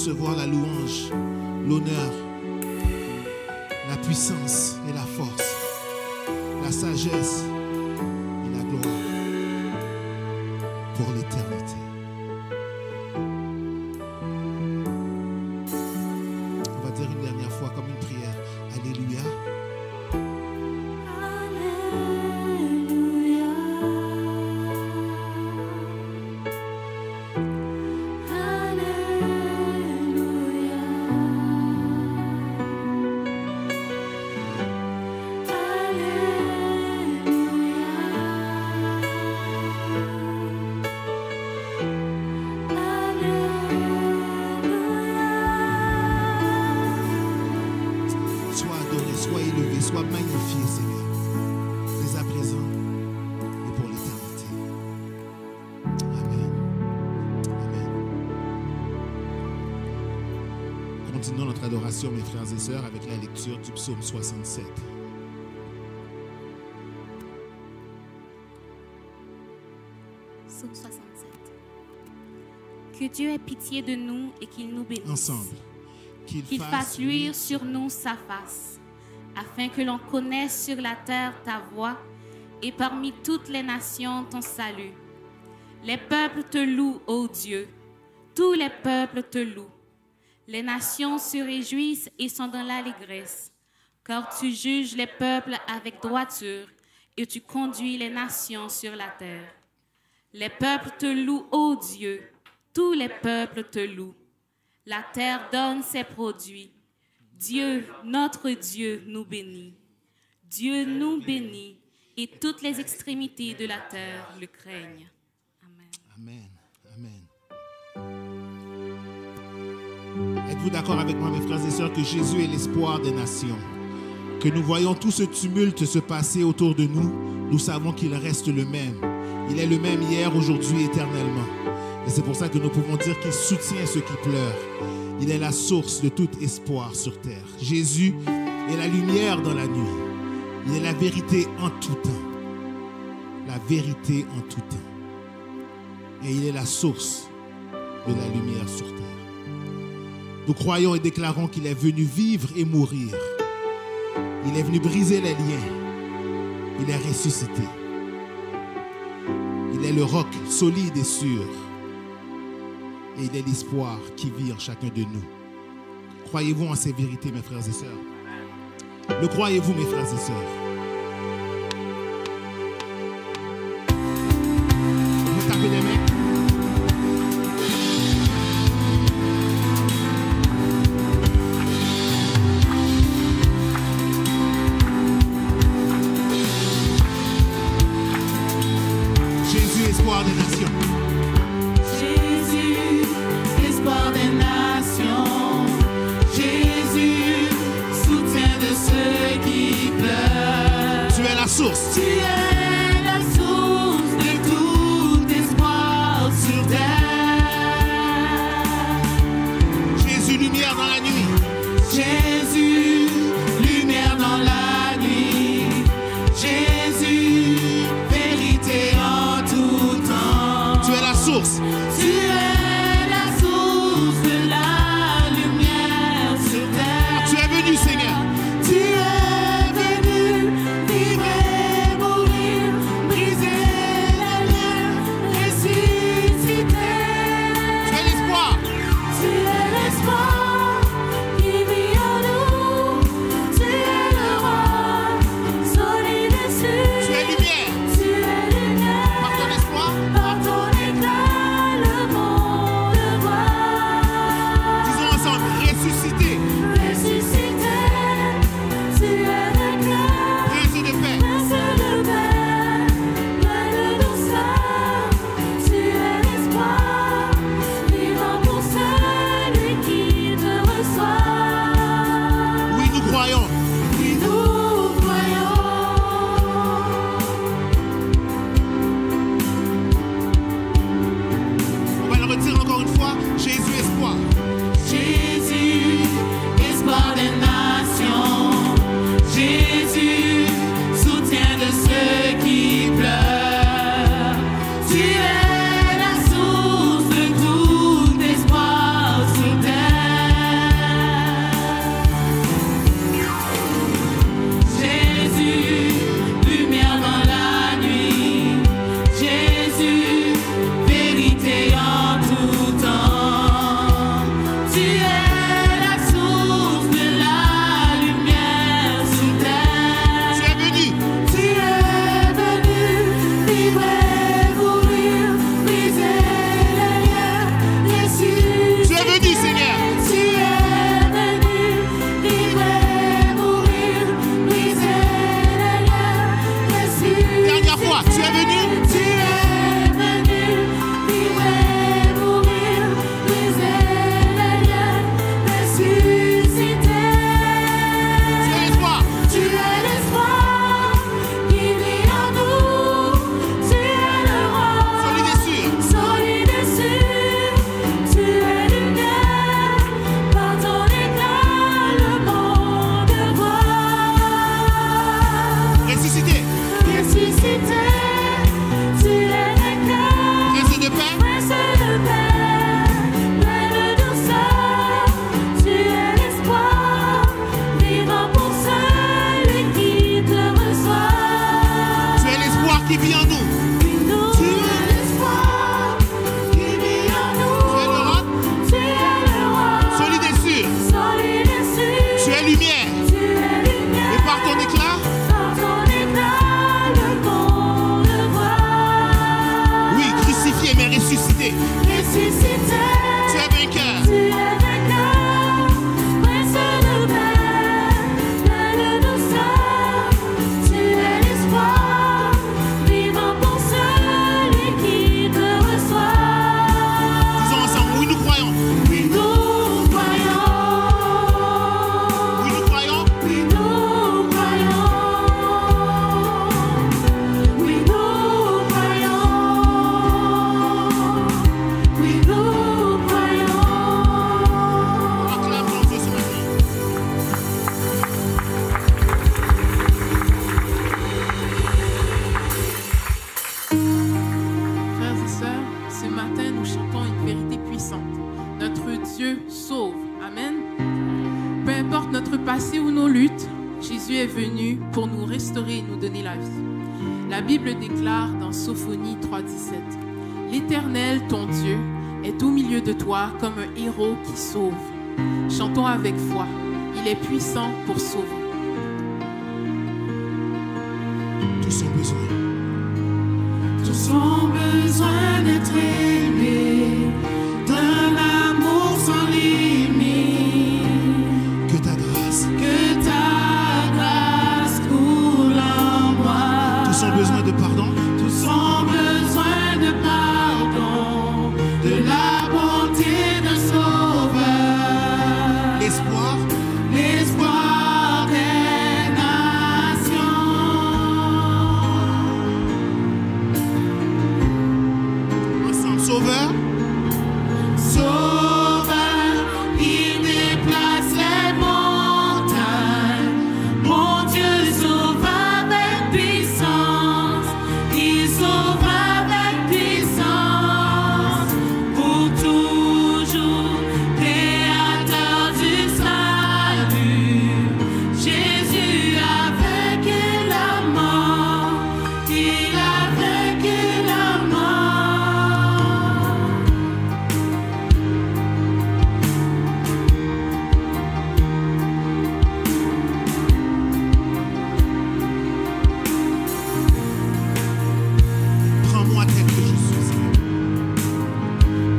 recevoir la louange, l'honneur, la puissance et la force, la sagesse et la gloire pour l'éternité. On va dire une dernière fois comme une prière. Alléluia. Sois élevé, sois magnifié, Seigneur, dès à présent et pour l'éternité. Amen. Amen. Continuons notre adoration, mes frères et sœurs, avec la lecture du psaume 67. Psaume 67. Que Dieu ait pitié de nous et qu'il nous bénisse. Ensemble. Qu'il fasse luire sur nous sa face, afin que l'on connaisse sur la terre ta voie et parmi toutes les nations ton salut. Les peuples te louent, ô Dieu, tous les peuples te louent. Les nations se réjouissent et sont dans l'allégresse, car tu juges les peuples avec droiture et tu conduis les nations sur la terre. Les peuples te louent, ô Dieu, tous les peuples te louent. La terre donne ses produits. Dieu, notre Dieu, nous bénit. Dieu nous bénit et toutes les extrémités de la terre le craignent. Amen. Amen. Amen. Êtes-vous d'accord avec moi, mes frères et sœurs, que Jésus est l'espoir des nations? Que nous voyons tout ce tumulte se passer autour de nous, nous savons qu'il reste le même. Il est le même hier, aujourd'hui, éternellement. Et c'est pour ça que nous pouvons dire qu'il soutient ceux qui pleurent. Il est la source de tout espoir sur terre. Jésus est la lumière dans la nuit. Il est la vérité en tout temps. La vérité en tout temps. Et il est la source de la lumière sur terre. Nous croyons et déclarons qu'il est venu vivre et mourir. Il est venu briser les liens. Il est ressuscité. Il est le roc solide et sûr. Et il est l'espoir qui vit en chacun de nous. Croyez-vous en ces vérités, mes frères et sœurs? Le croyez-vous, mes frères et sœurs? Vous tapez les mains. Jésus, espoir des nations. Source. Tu es la source de tout espoir sur terre. Jésus, lumière dans la nuit. Jésus, lumière dans la nuit. Jésus, vérité en tout temps. Tu es la source. Tu es la source de la lumière sur terre. Tu es venu, Seigneur. Tu es importe notre passé ou nos luttes, Jésus est venu pour nous restaurer et nous donner la vie. La Bible déclare dans Sophonie 3,17 « L'Éternel, ton Dieu, est au milieu de toi comme un héros qui sauve. Chantons avec foi, il est puissant pour sauver. » Tous ont besoin. Tous ont besoin d'être aimés, d'un amour sans limite. Que ta grâce coule en moi. Tous ont besoin de pardon. Tous ont besoin de pardon, de la bonté d'un sauveur. L'espoir des nations. ensemble. Sauveur. Sauveur, il déplace les montagnes. Mon Dieu sauve avec puissance. Il sauve avec puissance. Pour toujours, créateur du salut. Jésus a vaincu la mort. Il a vaincu la mort. Prends-moi tel que je suis.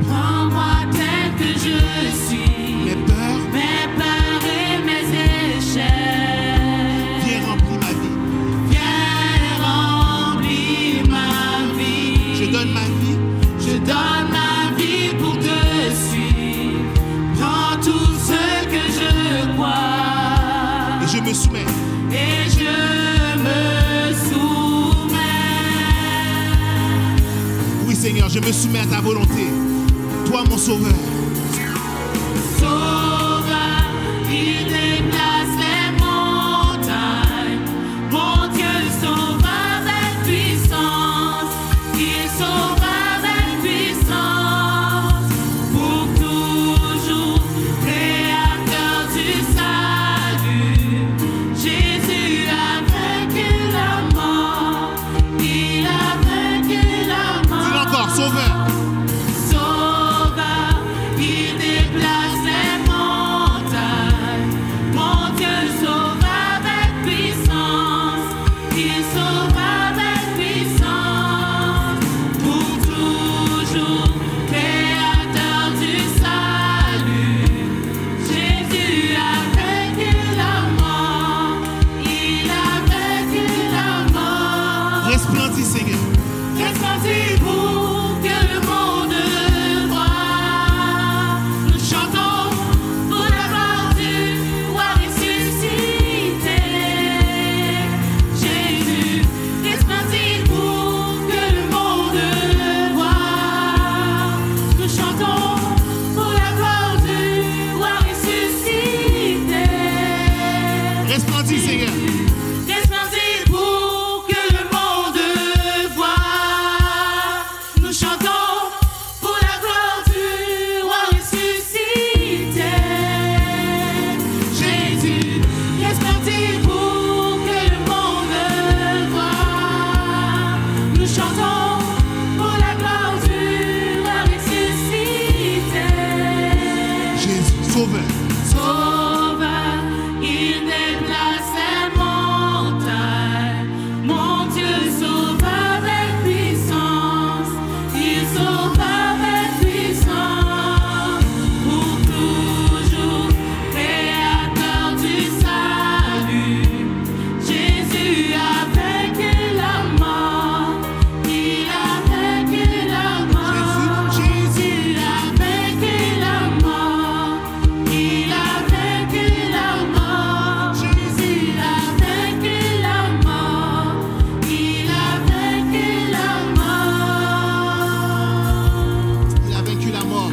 Prends-moi tel que je suis, Mes peurs, mes peurs et mes échecs. viens remplir ma vie. Viens remplir ma vie. Je donne ma vie. Je donne ma vie pour te suivre. Prends tout ce que je crois Et je me soumets. et je me soumets. Oui, Seigneur, je me soumets à ta volonté. Toi, mon sauveur. Sauveur, il déplace les montagnes. Mon Dieu sauve avec puissance. Il sauve avec puissance. Pour toujours, créateur du salut. Jésus a vaincu la mort. Il a vaincu la mort. Dis-le encore, sauveur. Sauveur, il déplace les montagnes. Mon Dieu sauve avec puissance. Il sauve avec puissance. Pour toujours, créateur du salut. Jésus a vaincu la mort. Il a vaincu la mort. Resplendis, Seigneur. Resplendis-vous que le monde voit. Nous chantons pour la gloire du roi ressuscité. Jésus, resplendis-vous que le monde voit. Nous chantons pour la gloire du roi ressuscité. Resplendis, Seigneur. Resplendis-vous que le monde voit. Nous chantons pour la gloire du roi ressuscité. Jésus, resplendis-vous que le monde voit. Nous chantons pour la gloire du roi ressuscité. Jésus, sauveur. Sauveur, il déplace les montagnes. Mon Dieu sauve avec puissance. Il sauve avec puissance. Pour toujours, créateur du salut. Jésus a vaincu la mort. Il a vaincu la mort. Jésus a vaincu la mort. Il a vaincu la mort. Jésus a vaincu la mort. Il a vaincu la mort. Il a vaincu la mort.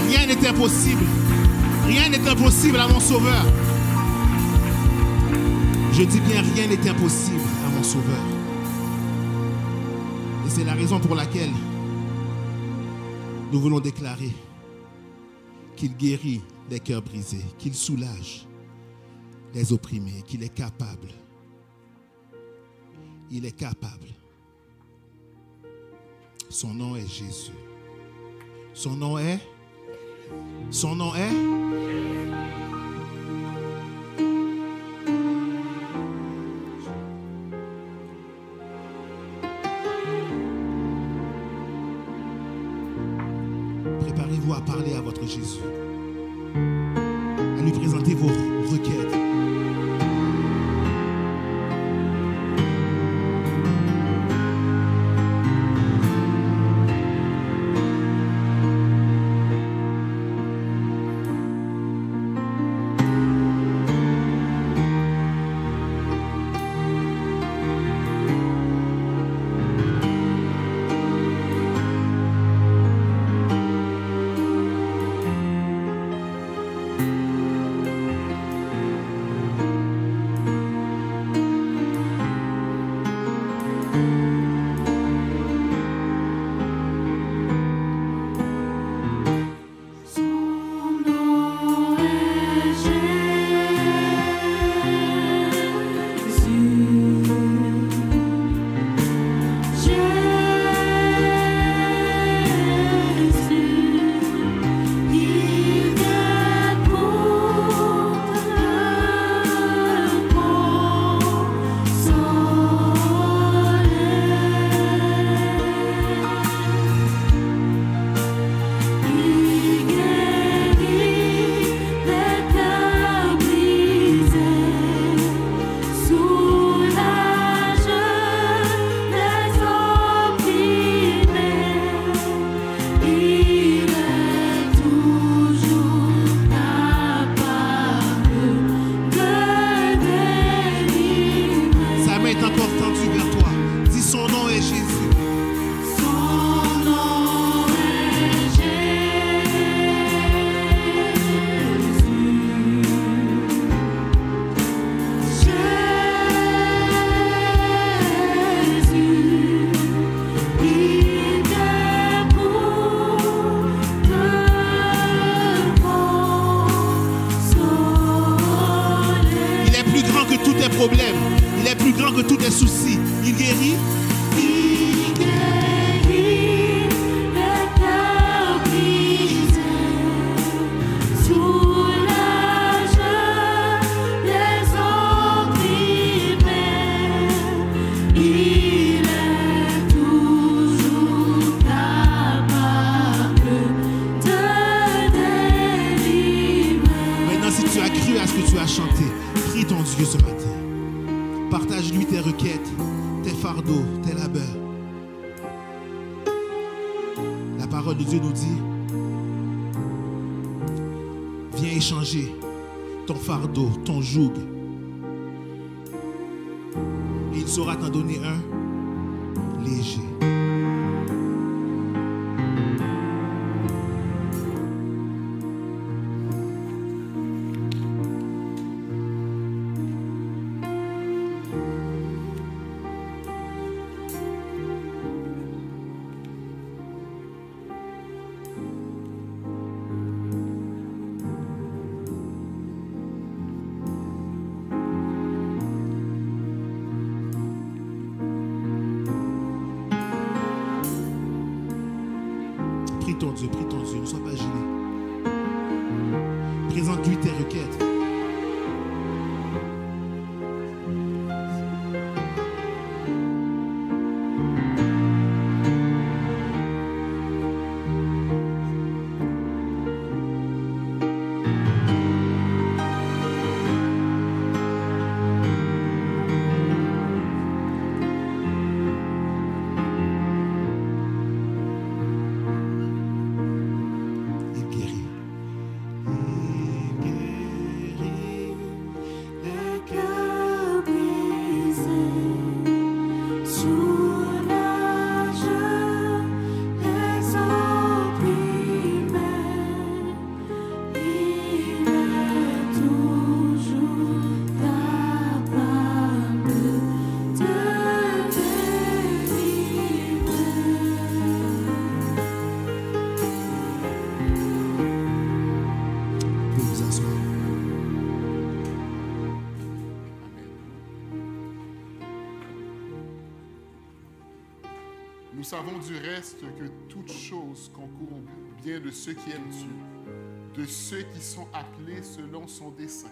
Rien n'est impossible. Rien n'est impossible à mon sauveur. Je dis bien, rien n'est impossible à mon sauveur. Et c'est la raison pour laquelle nous voulons déclarer qu'il guérit les cœurs brisés, qu'il soulage les opprimés, qu'il est capable. Il est capable. Son nom est Jésus. Son nom est. Préparez-vous à parler à votre Jésus, à lui présenter vos requêtes. Il est plus grand que tous tes soucis. Il guérit. Il guérit les cœurs brisés, soulage les opprimés. Il est toujours capable de délivrer. Maintenant, si tu as cru à ce que tu as chanté, prie ton Dieu ce matin. Partage-lui tes requêtes, tes fardeaux, tes labeurs. La parole de Dieu nous dit, viens échanger ton fardeau, ton joug. Et il saura t'en donner un léger. Prie ton Dieu, ne sois pas gêné. Présente-lui tes requêtes. Vous pouvez vous asseoir. Nous savons du reste que toute chose concourt au bien de ceux qui aiment Dieu, de ceux qui sont appelés selon son dessein.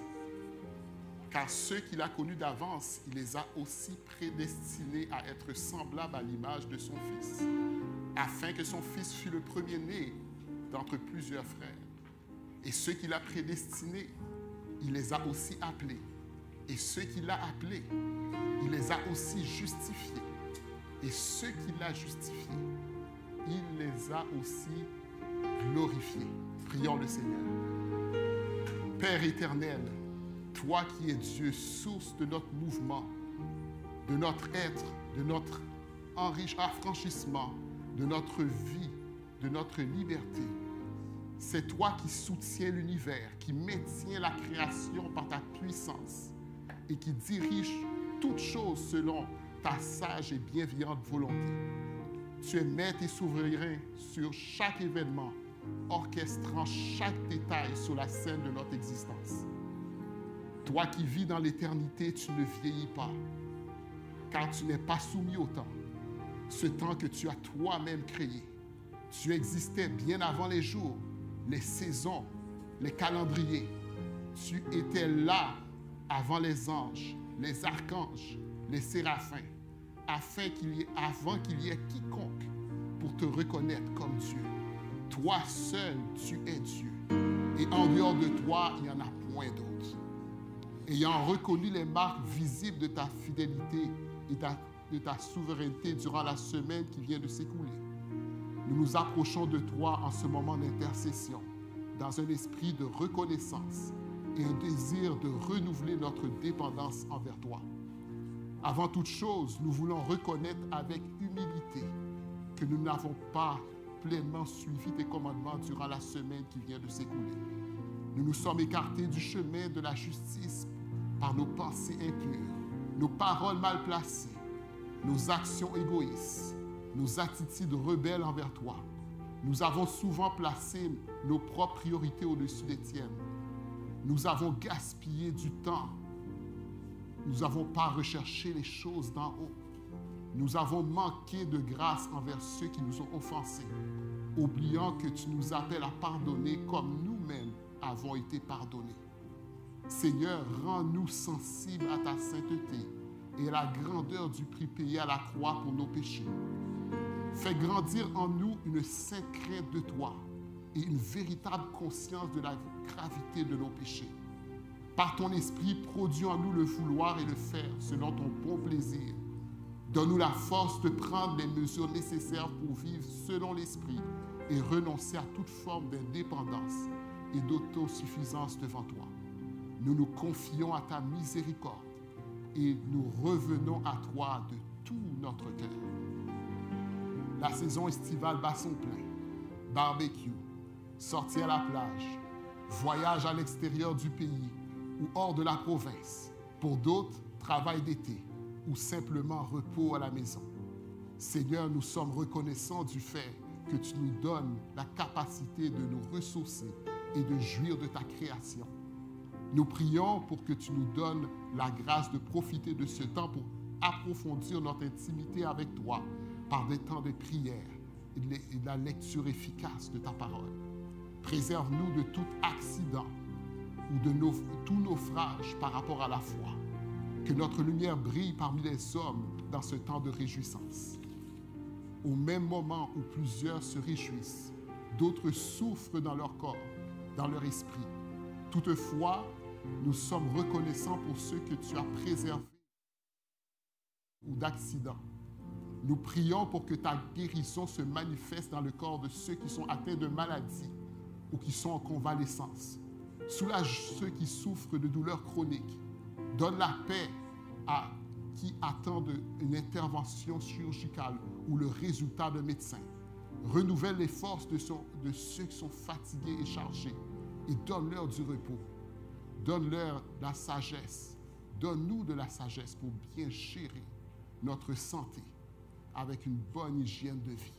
Car ceux qu'il a connus d'avance, il les a aussi prédestinés à être semblables à l'image de son Fils, afin que son Fils fût le premier-né d'entre plusieurs frères. Et ceux qu'il a prédestinés, il les a aussi appelés. Et ceux qu'il a appelés, il les a aussi justifiés. Et ceux qu'il a justifiés, il les a aussi glorifiés. Prions le Seigneur. Père éternel, toi qui es Dieu, source de notre mouvement, de notre être, de notre affranchissement, de notre vie, de notre liberté, c'est toi qui soutiens l'univers, qui maintiens la création par ta puissance et qui dirige toutes choses selon ta sage et bienveillante volonté. Tu es maître et souverain sur chaque événement, orchestrant chaque détail sur la scène de notre existence. Toi qui vis dans l'éternité, tu ne vieillis pas, car tu n'es pas soumis au temps, ce temps que tu as toi-même créé. Tu existais bien avant les jours, les saisons, les calendriers. Tu étais là avant les anges, les archanges, les séraphins, avant qu'il y ait quiconque pour te reconnaître comme Dieu. Toi seul, tu es Dieu. Et en dehors de toi, il n'y en a point d'autre. Ayant reconnu les marques visibles de ta fidélité et de ta souveraineté durant la semaine qui vient de s'écouler, nous nous approchons de toi en ce moment d'intercession, dans un esprit de reconnaissance et un désir de renouveler notre dépendance envers toi. Avant toute chose, nous voulons reconnaître avec humilité que nous n'avons pas pleinement suivi tes commandements durant la semaine qui vient de s'écouler. Nous nous sommes écartés du chemin de la justice par nos pensées impures, nos paroles mal placées, nos actions égoïstes, nos attitudes rebelles envers toi. Nous avons souvent placé nos propres priorités au-dessus des tiennes. Nous avons gaspillé du temps. Nous n'avons pas recherché les choses d'en haut. Nous avons manqué de grâce envers ceux qui nous ont offensés, oubliant que tu nous appelles à pardonner comme nous-mêmes avons été pardonnés. Seigneur, rends-nous sensibles à ta sainteté et à la grandeur du prix payé à la croix pour nos péchés. Fais grandir en nous une sainte crainte de toi et une véritable conscience de la gravité de nos péchés. Par ton esprit, produis en nous le vouloir et le faire selon ton bon plaisir. Donne-nous la force de prendre les mesures nécessaires pour vivre selon l'esprit et renoncer à toute forme d'indépendance et d'autosuffisance devant toi. Nous nous confions à ta miséricorde et nous revenons à toi de tout notre cœur. La saison estivale bat son plein. Barbecue, sortie à la plage, voyage à l'extérieur du pays ou hors de la province. Pour d'autres, travail d'été ou simplement repos à la maison. Seigneur, nous sommes reconnaissants du fait que tu nous donnes la capacité de nous ressourcer et de jouir de ta création. Nous prions pour que tu nous donnes la grâce de profiter de ce temps pour approfondir notre intimité avec toi par des temps de prière et de la lecture efficace de ta parole. Préserve-nous de tout accident ou de tout naufrage par rapport à la foi. Que notre lumière brille parmi les hommes dans ce temps de réjouissance. Au même moment où plusieurs se réjouissent, d'autres souffrent dans leur corps, dans leur esprit. Toutefois, nous sommes reconnaissants pour ceux que tu as préservés ou d'accidents. Nous prions pour que ta guérison se manifeste dans le corps de ceux qui sont atteints de maladies ou qui sont en convalescence. Soulage ceux qui souffrent de douleurs chroniques. Donne la paix à qui attendent une intervention chirurgicale ou le résultat d'un médecin. Renouvelle les forces de ceux qui sont fatigués et chargés et donne-leur du repos. Donne-leur la sagesse. Donne-nous de la sagesse pour bien gérer notre santé avec une bonne hygiène de vie.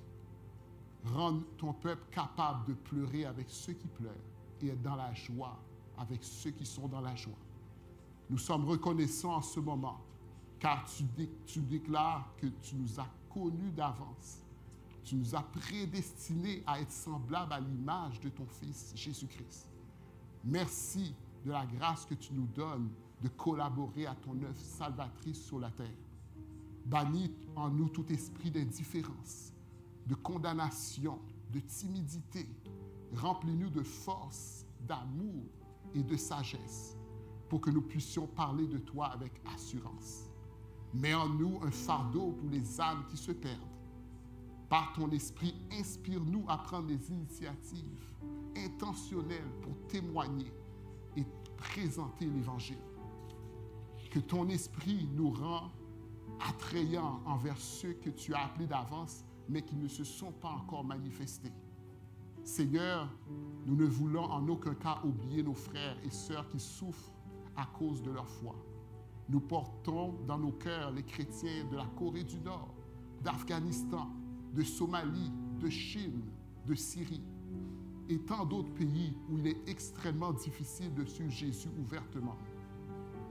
Rends ton peuple capable de pleurer avec ceux qui pleurent et être dans la joie avec ceux qui sont dans la joie. Nous sommes reconnaissants en ce moment, car tu déclares que tu nous as connus d'avance. Tu nous as prédestinés à être semblables à l'image de ton Fils, Jésus-Christ. Merci de la grâce que tu nous donnes de collaborer à ton œuvre salvatrice sur la terre. Bannis en nous tout esprit d'indifférence, de condamnation, de timidité. Remplis-nous de force, d'amour et de sagesse pour que nous puissions parler de toi avec assurance. Mets en nous un fardeau pour les âmes qui se perdent. Par ton esprit, inspire-nous à prendre des initiatives intentionnelles pour témoigner et présenter l'Évangile. Que ton esprit nous rend attrayants envers ceux que tu as appelés d'avance, mais qui ne se sont pas encore manifestés. Seigneur, nous ne voulons en aucun cas oublier nos frères et sœurs qui souffrent à cause de leur foi. Nous portons dans nos cœurs les chrétiens de la Corée du Nord, d'Afghanistan, de Somalie, de Chine, de Syrie et tant d'autres pays où il est extrêmement difficile de suivre Jésus ouvertement.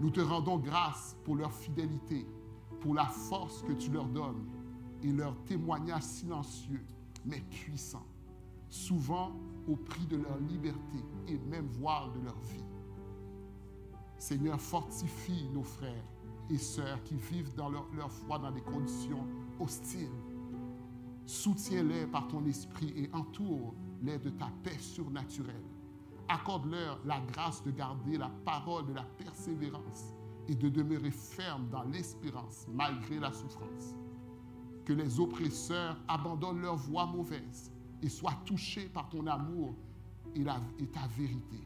Nous te rendons grâce pour leur fidélité, pour la force que tu leur donnes et leur témoignage silencieux mais puissant, souvent au prix de leur liberté et même voire de leur vie. Seigneur, fortifie nos frères et sœurs qui vivent dans leur foi dans des conditions hostiles. Soutiens-les par ton esprit et entoure-les de ta paix surnaturelle. Accorde-leur la grâce de garder la parole de la persévérance et de demeurer ferme dans l'espérance malgré la souffrance. Que les oppresseurs abandonnent leur voie mauvaise et soient touchés par ton amour et ta vérité.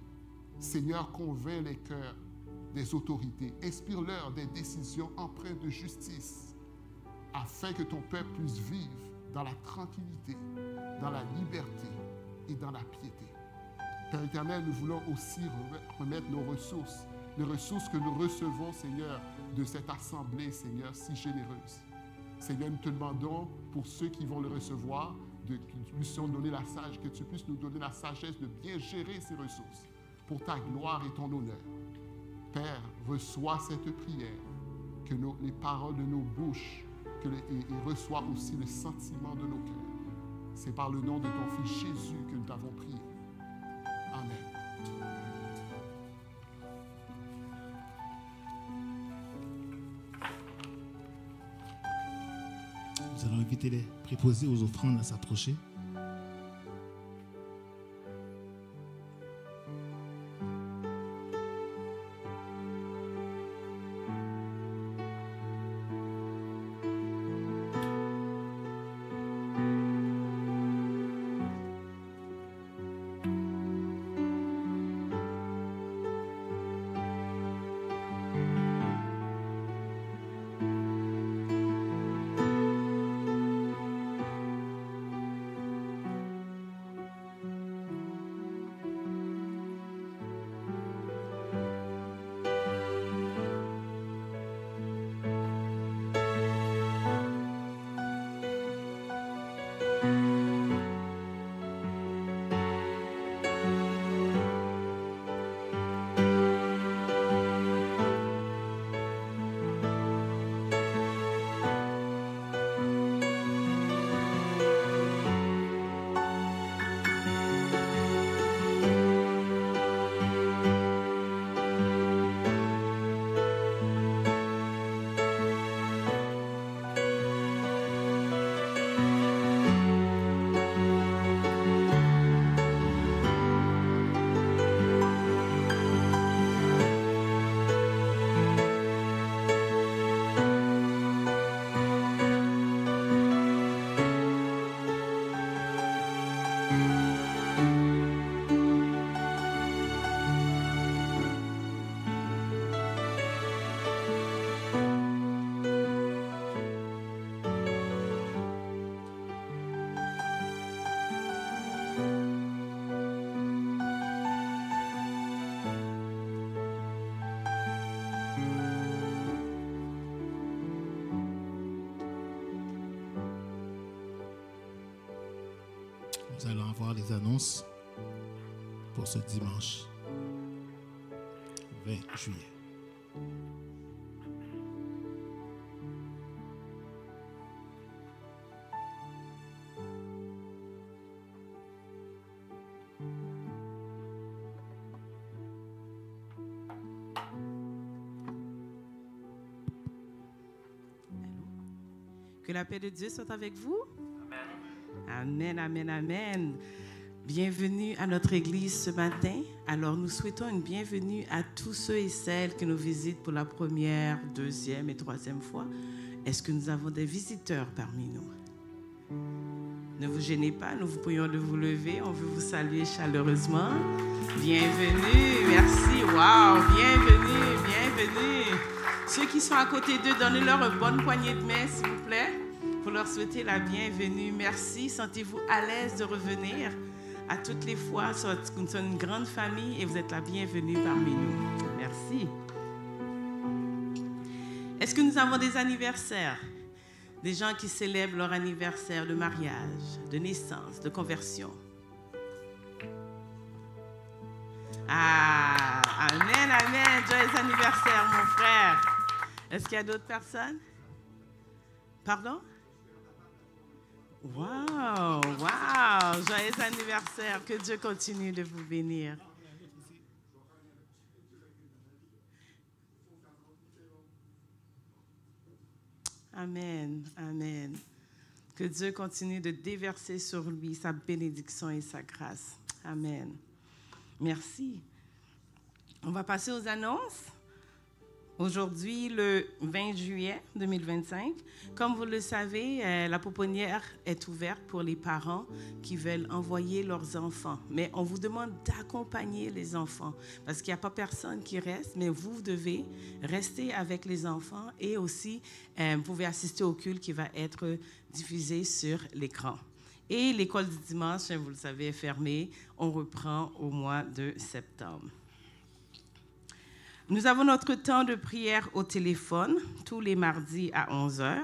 Seigneur, convainc les cœurs des autorités. Inspire-leur des décisions empreintes de justice afin que ton peuple puisse vivre dans la tranquillité, dans la liberté et dans la piété. Père éternel, nous voulons aussi remettre nos ressources, les ressources que nous recevons, Seigneur, de cette assemblée, Seigneur, si généreuse. Seigneur, nous te demandons pour ceux qui vont le recevoir, que tu puisses nous donner que tu puisses nous donner la sagesse de bien gérer ces ressources pour ta gloire et ton honneur. Père, reçois cette prière, que les paroles de nos bouches, et reçois aussi le sentiment de nos cœurs. C'est par le nom de ton Fils Jésus que nous t'avons prié. Amen. Nous allons inviter les préposés aux offrandes à s'approcher. Nous allons avoir les annonces. pour ce dimanche 20 juillet. Que la paix de Dieu soit avec vous. Amen, amen, amen. Bienvenue à notre église ce matin. Alors, nous souhaitons une bienvenue à tous ceux et celles qui nous visitent pour la première, deuxième et troisième fois. Est-ce que nous avons des visiteurs parmi nous? Ne vous gênez pas, nous vous prions de vous lever. On veut vous saluer chaleureusement. Bienvenue, merci. Wow, bienvenue, bienvenue. Ceux qui sont à côté d'eux, donnez-leur une bonne poignée de main, s'il vous plaît, pour leur souhaiter la bienvenue. Merci. Sentez-vous à l'aise de revenir. À toutes les fois, nous sommes une grande famille et vous êtes la bienvenue parmi nous. Merci. Est-ce que nous avons des anniversaires? Des gens qui célèbrent leur anniversaire de mariage, de naissance, de conversion. Ah, amen, amen. Joyeux anniversaire, mon frère. Est-ce qu'il y a d'autres personnes? Pardon? Wow, wow. Joyeux anniversaire. Que Dieu continue de vous bénir. Amen, amen. Que Dieu continue de déverser sur lui sa bénédiction et sa grâce. Amen. Merci. On va passer aux annonces. Aujourd'hui, le 20 juillet 2025, comme vous le savez, la pouponnière est ouverte pour les parents qui veulent envoyer leurs enfants. Mais on vous demande d'accompagner les enfants parce qu'il n'y a pas personne qui reste, mais vous devez rester avec les enfants et aussi, vous pouvez assister au culte qui va être diffusé sur l'écran. Et l'école du dimanche, vous le savez, est fermée. On reprend au mois de septembre. Nous avons notre temps de prière au téléphone tous les mardis à 11h.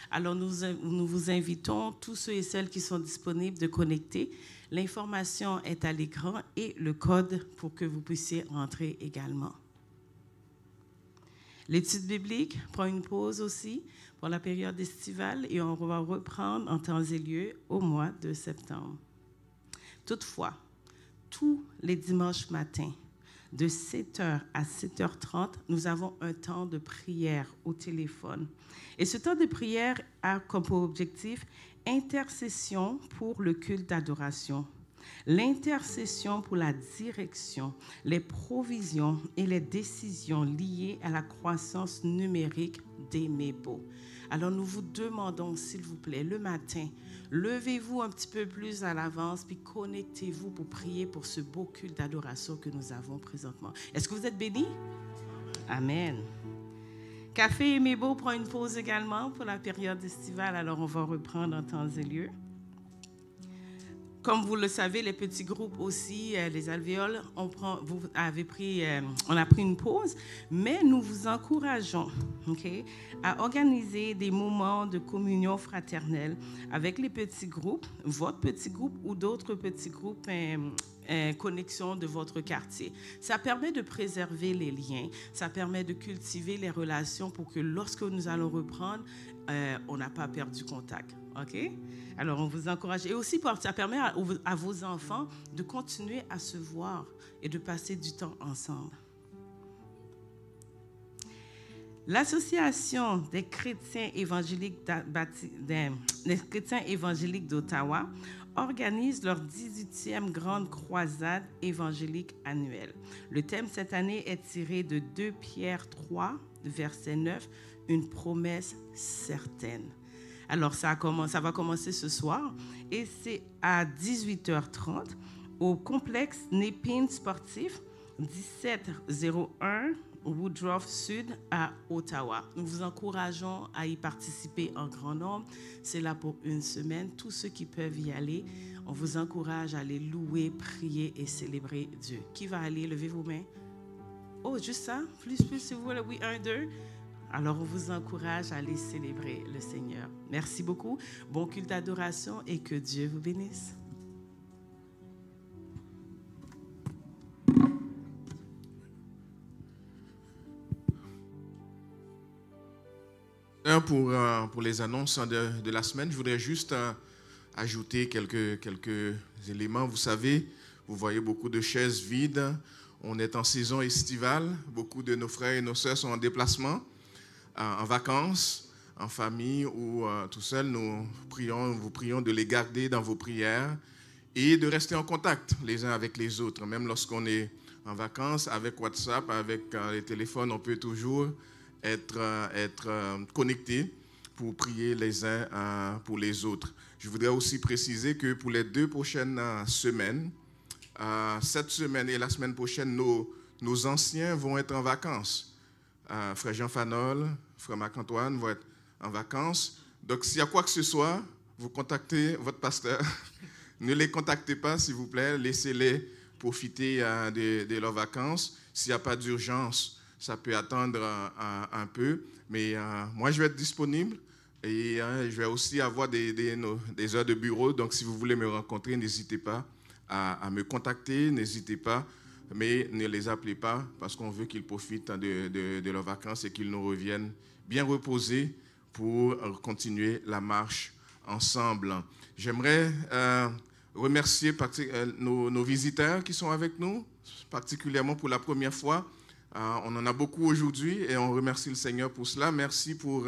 Alors, nous vous invitons, tous ceux et celles qui sont disponibles, de connecter. L'information est à l'écran et le code pour que vous puissiez rentrer également. L'étude biblique prend une pause aussi pour la période estivale et on va reprendre en temps et lieu au mois de septembre. Toutefois, tous les dimanches matins, de 7h à 7h30, nous avons un temps de prière au téléphone. Et ce temps de prière a comme objectif intercession pour le culte d'adoration, l'intercession pour la direction, les provisions et les décisions liées à la croissance numérique des MEBO. Alors nous vous demandons, s'il vous plaît, le matin, levez-vous un petit peu plus à l'avance, puis connectez-vous pour prier pour ce beau culte d'adoration que nous avons présentement. Est-ce que vous êtes bénis? Amen. Café et Mébo prend une pause également pour la période estivale, alors on va reprendre en temps et lieu. Comme vous le savez, les petits groupes aussi, les alvéoles, on a pris une pause, mais nous vous encourageons à organiser des moments de communion fraternelle avec les petits groupes, votre petit groupe ou d'autres petits groupes connexion de votre quartier. Ça permet de préserver les liens, ça permet de cultiver les relations pour que lorsque nous allons reprendre, on n'a pas perdu contact. OK? Alors, on vous encourage. Et aussi, ça permet à vos enfants de continuer à se voir et de passer du temps ensemble. L'Association des chrétiens évangéliques d'Ottawa organise leur 18e grande croisade évangélique annuelle. Le thème cette année est tiré de 2 Pierre 3, verset 9, une promesse certaine. Alors, ça va commencer ce soir et c'est à 18h30 au complexe Népine Sportif, 1701 Woodruff Sud à Ottawa. Nous vous encourageons à y participer en grand nombre. C'est là pour une semaine. Tous ceux qui peuvent y aller, on vous encourage à aller louer, prier et célébrer Dieu. Qui va aller? Levez vos mains. Oh, juste ça? Plus, si vous voulez. Oui, 1, 2. Alors, on vous encourage à aller célébrer le Seigneur. Merci beaucoup. Bon culte d'adoration et que Dieu vous bénisse. Pour les annonces de la semaine, je voudrais juste ajouter quelques éléments. Vous savez, vous voyez beaucoup de chaises vides. On est en saison estivale. Beaucoup de nos frères et nos sœurs sont en déplacement, en vacances, en famille ou tout seul. Nous vous prions de les garder dans vos prières et de rester en contact les uns avec les autres. Même lorsqu'on est en vacances, avec WhatsApp, avec les téléphones, on peut toujours être connectés pour prier les uns pour les autres. Je voudrais aussi préciser que pour les 2 prochaines semaines, cette semaine et la semaine prochaine, nos anciens vont être en vacances. Frère Jean Fanol, Frère Marc-Antoine vont être en vacances. Donc, s'il y a quoi que ce soit, vous contactez votre pasteur. Ne les contactez pas, s'il vous plaît. Laissez-les profiter de leurs vacances. S'il n'y a pas d'urgence, ça peut attendre un peu. Mais moi, je vais être disponible. Et je vais aussi avoir des heures de bureau. Donc, si vous voulez me rencontrer, n'hésitez pas à me contacter. N'hésitez pas, mais ne les appelez pas parce qu'on veut qu'ils profitent de leurs vacances et qu'ils nous reviennent bien reposés pour continuer la marche ensemble. J'aimerais remercier nos visiteurs qui sont avec nous, particulièrement pour la première fois. On en a beaucoup aujourd'hui et on remercie le Seigneur pour cela. Merci pour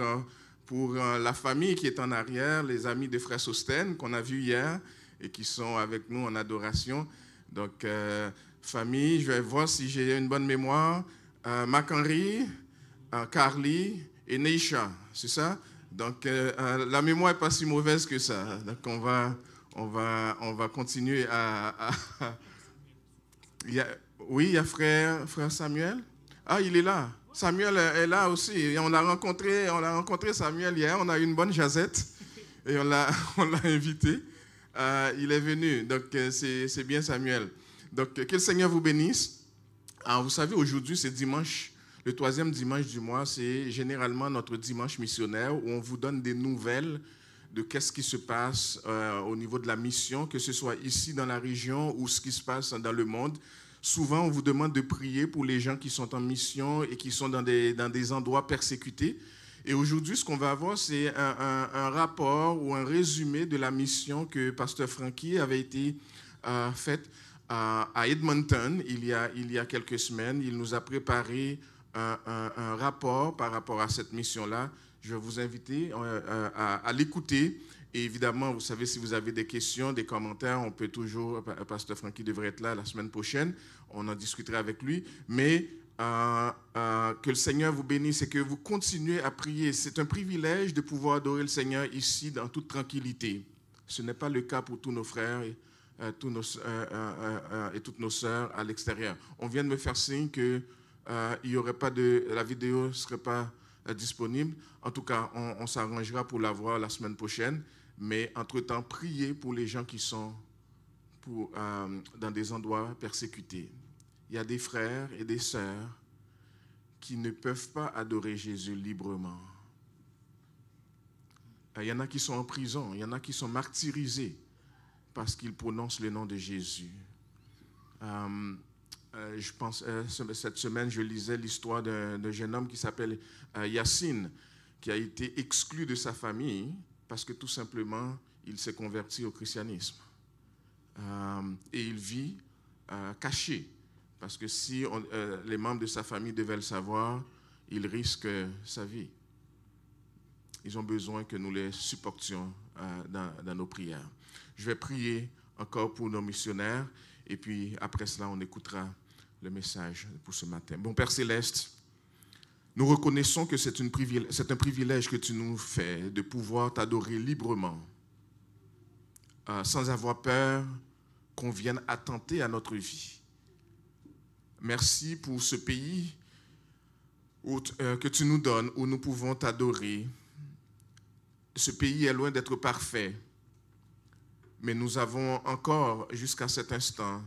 la famille qui est en arrière, les amis de Frère Sosten qu'on a vus hier et qui sont avec nous en adoration. Donc, famille, je vais voir si j'ai une bonne mémoire. Mac-Henri, Carly et Neisha, c'est ça? Donc, la mémoire n'est pas si mauvaise que ça. Donc, on va continuer Oui, il y a frère Samuel. Ah, il est là. Samuel est là aussi. Et on a rencontré Samuel hier. On a eu une bonne jasette et on l'a invité. Il est venu. Donc, c'est bien Samuel. Donc, que le Seigneur vous bénisse. Alors, vous savez, aujourd'hui, c'est dimanche. Le 3e dimanche du mois, c'est généralement notre dimanche missionnaire où on vous donne des nouvelles de qu'est-ce qui se passe au niveau de la mission, que ce soit ici dans la région ou ce qui se passe dans le monde. Souvent, on vous demande de prier pour les gens qui sont en mission et qui sont dans des endroits persécutés. Et aujourd'hui, ce qu'on va avoir, c'est un rapport ou un résumé de la mission que Pasteur Frankie avait été faite à Edmonton il y a quelques semaines. Il nous a préparé un rapport par rapport à cette mission-là. Je vais vous inviter à l'écouter. Et évidemment, vous savez, si vous avez des questions, des commentaires, on peut toujours, Pasteur Frankie devrait être là la semaine prochaine, on en discutera avec lui. Mais que le Seigneur vous bénisse et que vous continuez à prier. C'est un privilège de pouvoir adorer le Seigneur ici dans toute tranquillité. Ce n'est pas le cas pour tous nos frères et toutes nos sœurs à l'extérieur. On vient de me faire signe que il y aurait pas la vidéo ne serait pas disponible. En tout cas, on s'arrangera pour la voir la semaine prochaine. Mais entre-temps, priez pour les gens qui sont dans des endroits persécutés. Il y a des frères et des sœurs qui ne peuvent pas adorer Jésus librement. Il y en a qui sont en prison, il y en a qui sont martyrisés parce qu'ils prononcent le nom de Jésus. Je pense, cette semaine, je lisais l'histoire d'un jeune homme qui s'appelle Yacine, qui a été exclu de sa famille parce que tout simplement, il s'est converti au christianisme. Et il vit caché, parce que si les membres de sa famille devaient le savoir, il risque sa vie. Ils ont besoin que nous les supportions dans nos prières. Je vais prier encore pour nos missionnaires, et puis après cela, on écoutera le message pour ce matin. Bon Père Céleste, nous reconnaissons que c'est un privilège que tu nous fais de pouvoir t'adorer librement, sans avoir peur qu'on vienne attenter à notre vie. Merci pour ce pays que tu nous donnes, où nous pouvons t'adorer. Ce pays est loin d'être parfait, mais nous avons encore, jusqu'à cet instant,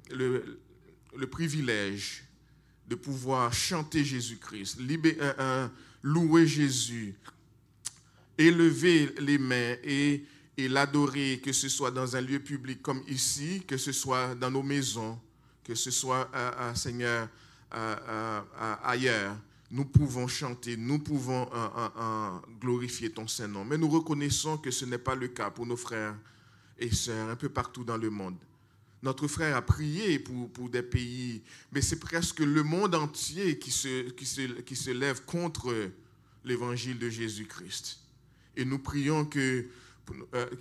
le privilège de pouvoir chanter Jésus-Christ, louer Jésus, élever les mains et l'adorer, que ce soit dans un lieu public comme ici, que ce soit dans nos maisons, que ce soit, Seigneur, ailleurs. nous pouvons chanter, nous pouvons glorifier ton Saint-Nom. Mais nous reconnaissons que ce n'est pas le cas pour nos frères et sœurs un peu partout dans le monde. Notre frère a prié pour des pays, mais c'est presque le monde entier qui se lève contre l'évangile de Jésus-Christ. Et nous prions que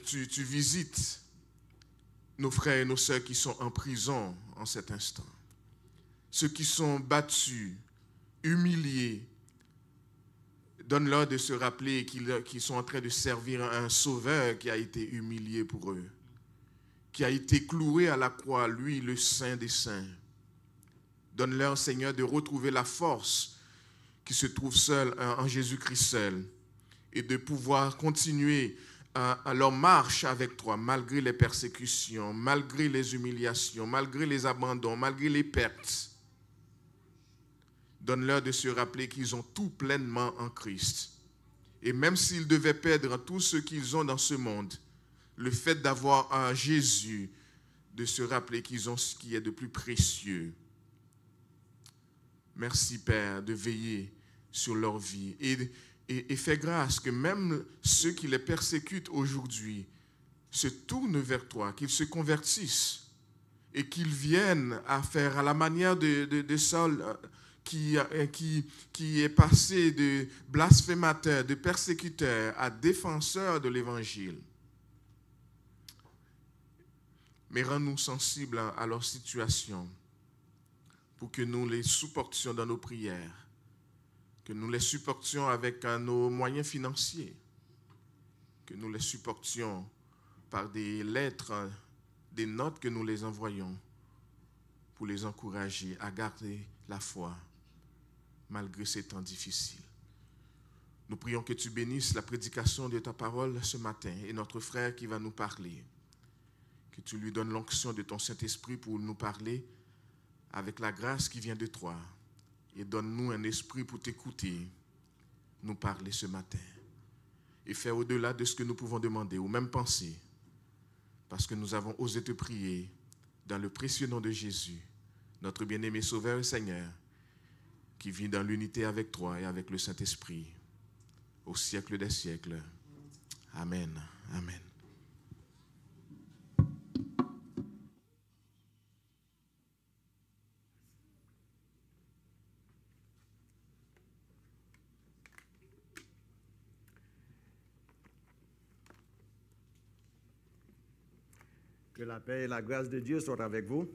tu visites nos frères et nos sœurs qui sont en prison en cet instant. Ceux qui sont battus, humiliés, donne-leur de se rappeler qu'ils sont en train de servir un sauveur qui a été humilié pour eux, qui a été cloué à la croix, lui, le Saint des Saints. Donne-leur, Seigneur, de retrouver la force qui se trouve seule en Jésus-Christ seul et de pouvoir continuer à leur marche avec toi, malgré les persécutions, malgré les humiliations, malgré les abandons, malgré les pertes. Donne-leur de se rappeler qu'ils ont tout pleinement en Christ. Et même s'ils devaient perdre tout ce qu'ils ont dans ce monde, le fait d'avoir un Jésus, de se rappeler qu'ils ont ce qui est de plus précieux. Merci, Père, de veiller sur leur vie. Et fais grâce que même ceux qui les persécutent aujourd'hui se tournent vers toi, qu'ils se convertissent et qu'ils viennent à faire à la manière de Saul qui est passé de blasphémateur, de persécuteur à défenseur de l'Évangile. Mais rends-nous sensibles à leur situation pour que nous les supportions dans nos prières, que nous les supportions avec nos moyens financiers, que nous les supportions par des lettres, des notes que nous les envoyons pour les encourager à garder la foi malgré ces temps difficiles. Nous prions que tu bénisses la prédication de ta parole ce matin et notre frère qui va nous parler. Que tu lui donnes l'onction de ton Saint-Esprit pour nous parler avec la grâce qui vient de toi. Et donne-nous un esprit pour t'écouter, nous parler ce matin. Et faire au-delà de ce que nous pouvons demander ou même penser. Parce que nous avons osé te prier dans le précieux nom de Jésus, notre bien-aimé Sauveur et Seigneur, qui vit dans l'unité avec toi et avec le Saint-Esprit, au siècle des siècles. Amen. Amen. Que la paix et la grâce de Dieu soient avec vous.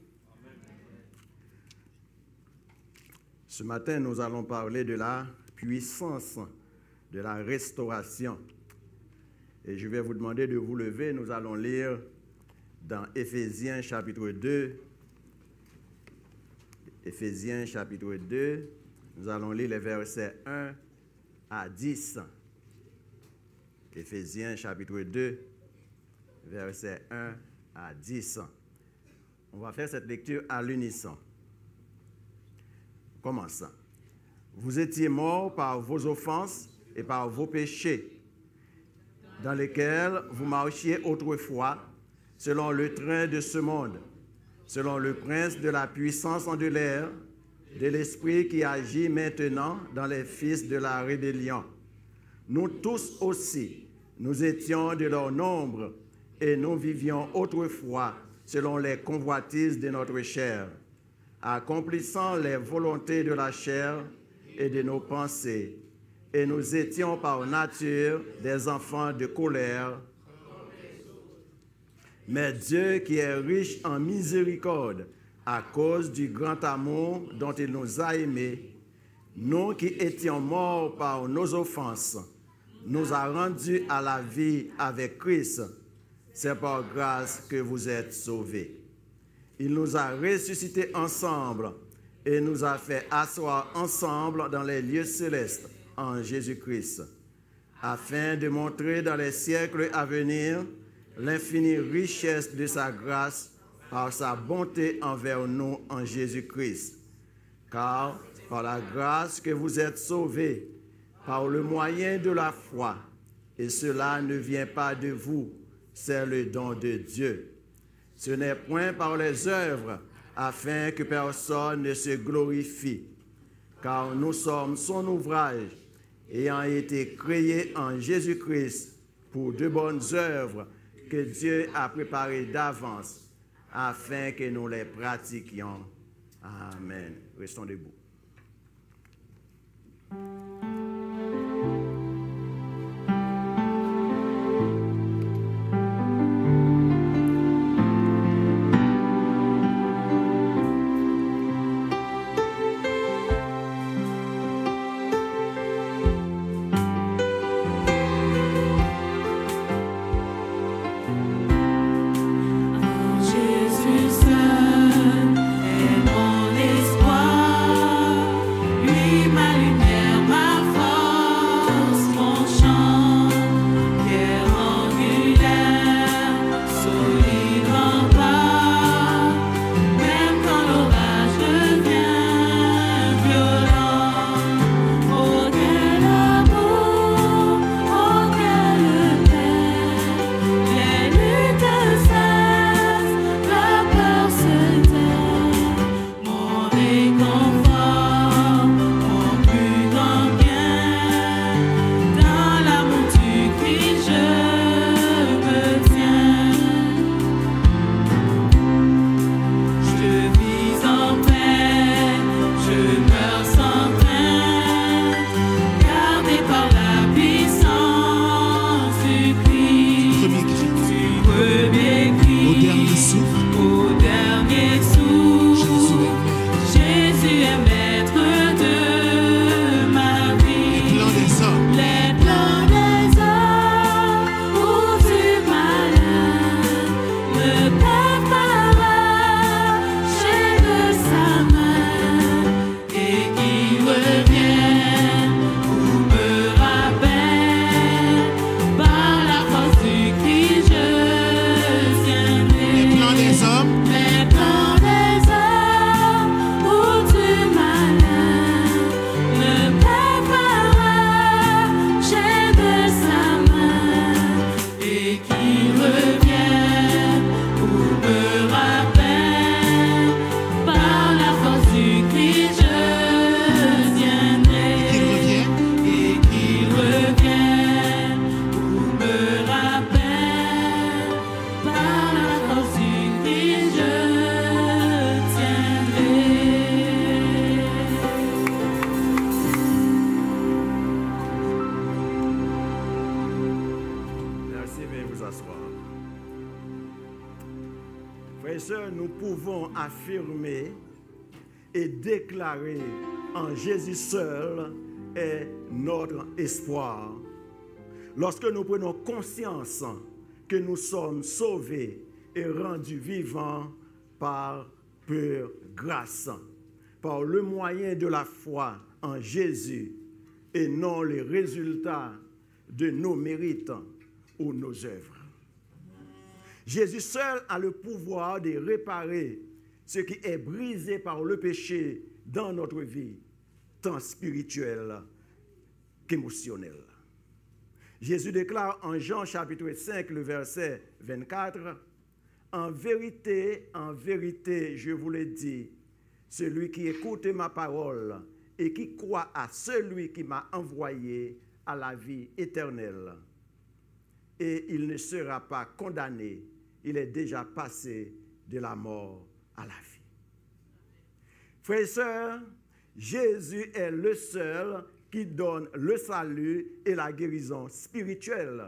Ce matin, nous allons parler de la puissance de la restauration. Et je vais vous demander de vous lever. Nous allons lire dans Éphésiens chapitre 2. Éphésiens chapitre 2. Nous allons lire les versets 1 à 10. Éphésiens chapitre 2, versets 1 à 10. On va faire cette lecture à l'unisson. Commençons. Vous étiez morts par vos offenses et par vos péchés, dans lesquels vous marchiez autrefois, selon le train de ce monde, selon le prince de la puissance en de l'air, de l'esprit qui agit maintenant dans les fils de la rébellion. Nous tous aussi, nous étions de leur nombre, et nous vivions autrefois selon les convoitises de notre chair, accomplissant les volontés de la chair et de nos pensées. Et nous étions par nature des enfants de colère. Mais Dieu, qui est riche en miséricorde, à cause du grand amour dont il nous a aimés, nous qui étions morts par nos offenses, nous a rendus à la vie avec Christ. C'est par grâce que vous êtes sauvés. Il nous a ressuscités ensemble et nous a fait asseoir ensemble dans les lieux célestes en Jésus-Christ, afin de montrer dans les siècles à venir l'infinie richesse de sa grâce par sa bonté envers nous en Jésus-Christ. Car par la grâce que vous êtes sauvés, par le moyen de la foi, et cela ne vient pas de vous, c'est le don de Dieu. Ce n'est point par les œuvres, afin que personne ne se glorifie. car nous sommes son ouvrage, ayant été créés en Jésus-Christ pour de bonnes œuvres que Dieu a préparées d'avance afin que nous les pratiquions. Amen. Restons debout. Jésus seul est mon espoir. Frères et sœurs, nous pouvons affirmer et déclarer en Jésus seul est notre espoir. Lorsque nous prenons conscience que nous sommes sauvés et rendus vivants par pure grâce, par le moyen de la foi en Jésus et non les résultats de nos mérites ou nos œuvres. Jésus seul a le pouvoir de réparer ce qui est brisé par le péché dans notre vie, tant spirituelle qu'émotionnelle. Jésus déclare en Jean chapitre 5, le verset 24, « En vérité, je vous le dis, celui qui écoute ma parole et qui croit à celui qui m'a envoyé à la vie éternelle. Et il ne sera pas condamné, il est déjà passé de la mort à la vie. » Frères et sœurs, Jésus est le seul qui donne le salut et la guérison spirituelle,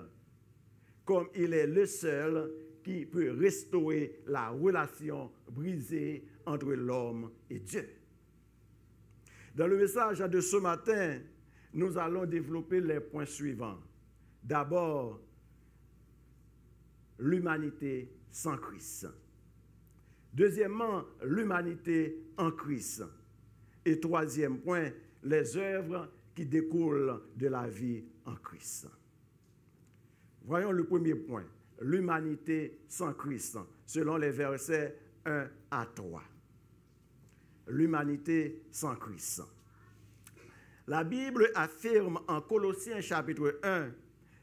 comme il est le seul qui peut restaurer la relation brisée entre l'homme et Dieu. Dans le message de ce matin, nous allons développer les points suivants. D'abord, l'humanité sans Christ. Deuxièmement, l'humanité en Christ. Et troisième point, les œuvres qui découlent de la vie en Christ. Voyons le premier point, l'humanité sans Christ, selon les versets 1 à 3. L'humanité sans Christ. La Bible affirme en Colossiens chapitre 1,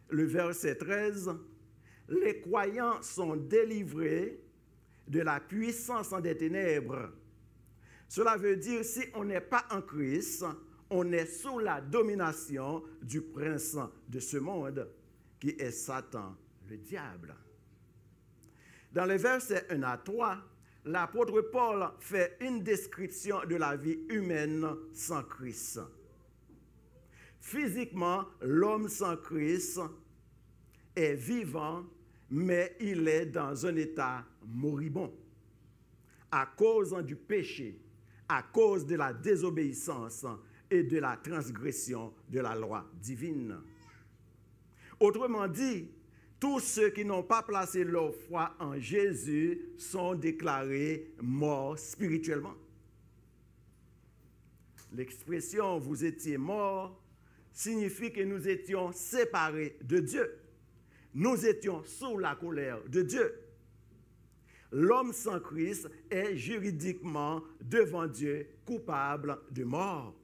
le verset 13, « Les croyants sont délivrés de la puissance des ténèbres Cela veut dire, si on n'est pas en Christ, on est sous la domination du prince de ce monde, qui est Satan, le diable. Dans les versets 1 à 3, l'apôtre Paul fait une description de la vie humaine sans Christ. Physiquement, l'homme sans Christ est vivant, mais il est dans un état moribond à cause du péché, à cause de la désobéissance et de la transgression de la loi divine. Autrement dit, tous ceux qui n'ont pas placé leur foi en Jésus sont déclarés morts spirituellement. L'expression « vous étiez morts » signifie que nous étions séparés de Dieu. Nous étions sous la colère de Dieu. L'homme sans Christ est juridiquement devant Dieu coupable de mort.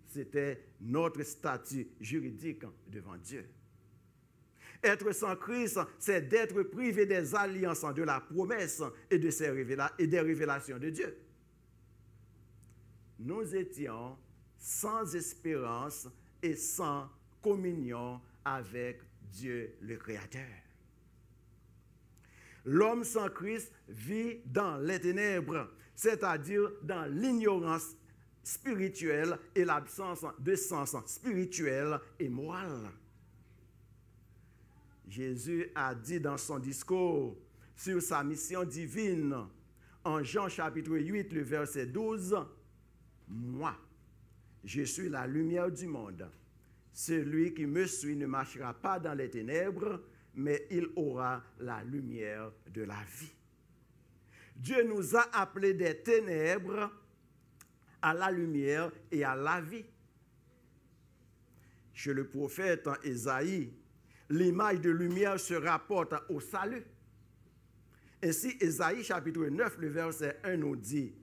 C'était notre statut juridique devant Dieu. Être sans Christ, c'est d'être privé des alliances de la promesse et des révélations de Dieu. Nous étions sans espérance et sans communion avec Dieu le Créateur. L'homme sans Christ vit dans les ténèbres, c'est-à-dire dans l'ignorance spirituelle et l'absence de sens spirituel et moral. Jésus a dit dans son discours sur sa mission divine, en Jean chapitre 8, le verset 12, « Moi, je suis la lumière du monde. Celui qui me suit ne marchera pas dans les ténèbres, mais il aura la lumière de la vie. » Dieu nous a appelés des ténèbres à la lumière et à la vie. Chez le prophète Ésaïe, l'image de lumière se rapporte au salut. Ainsi, Ésaïe chapitre 9, le verset 1 nous dit,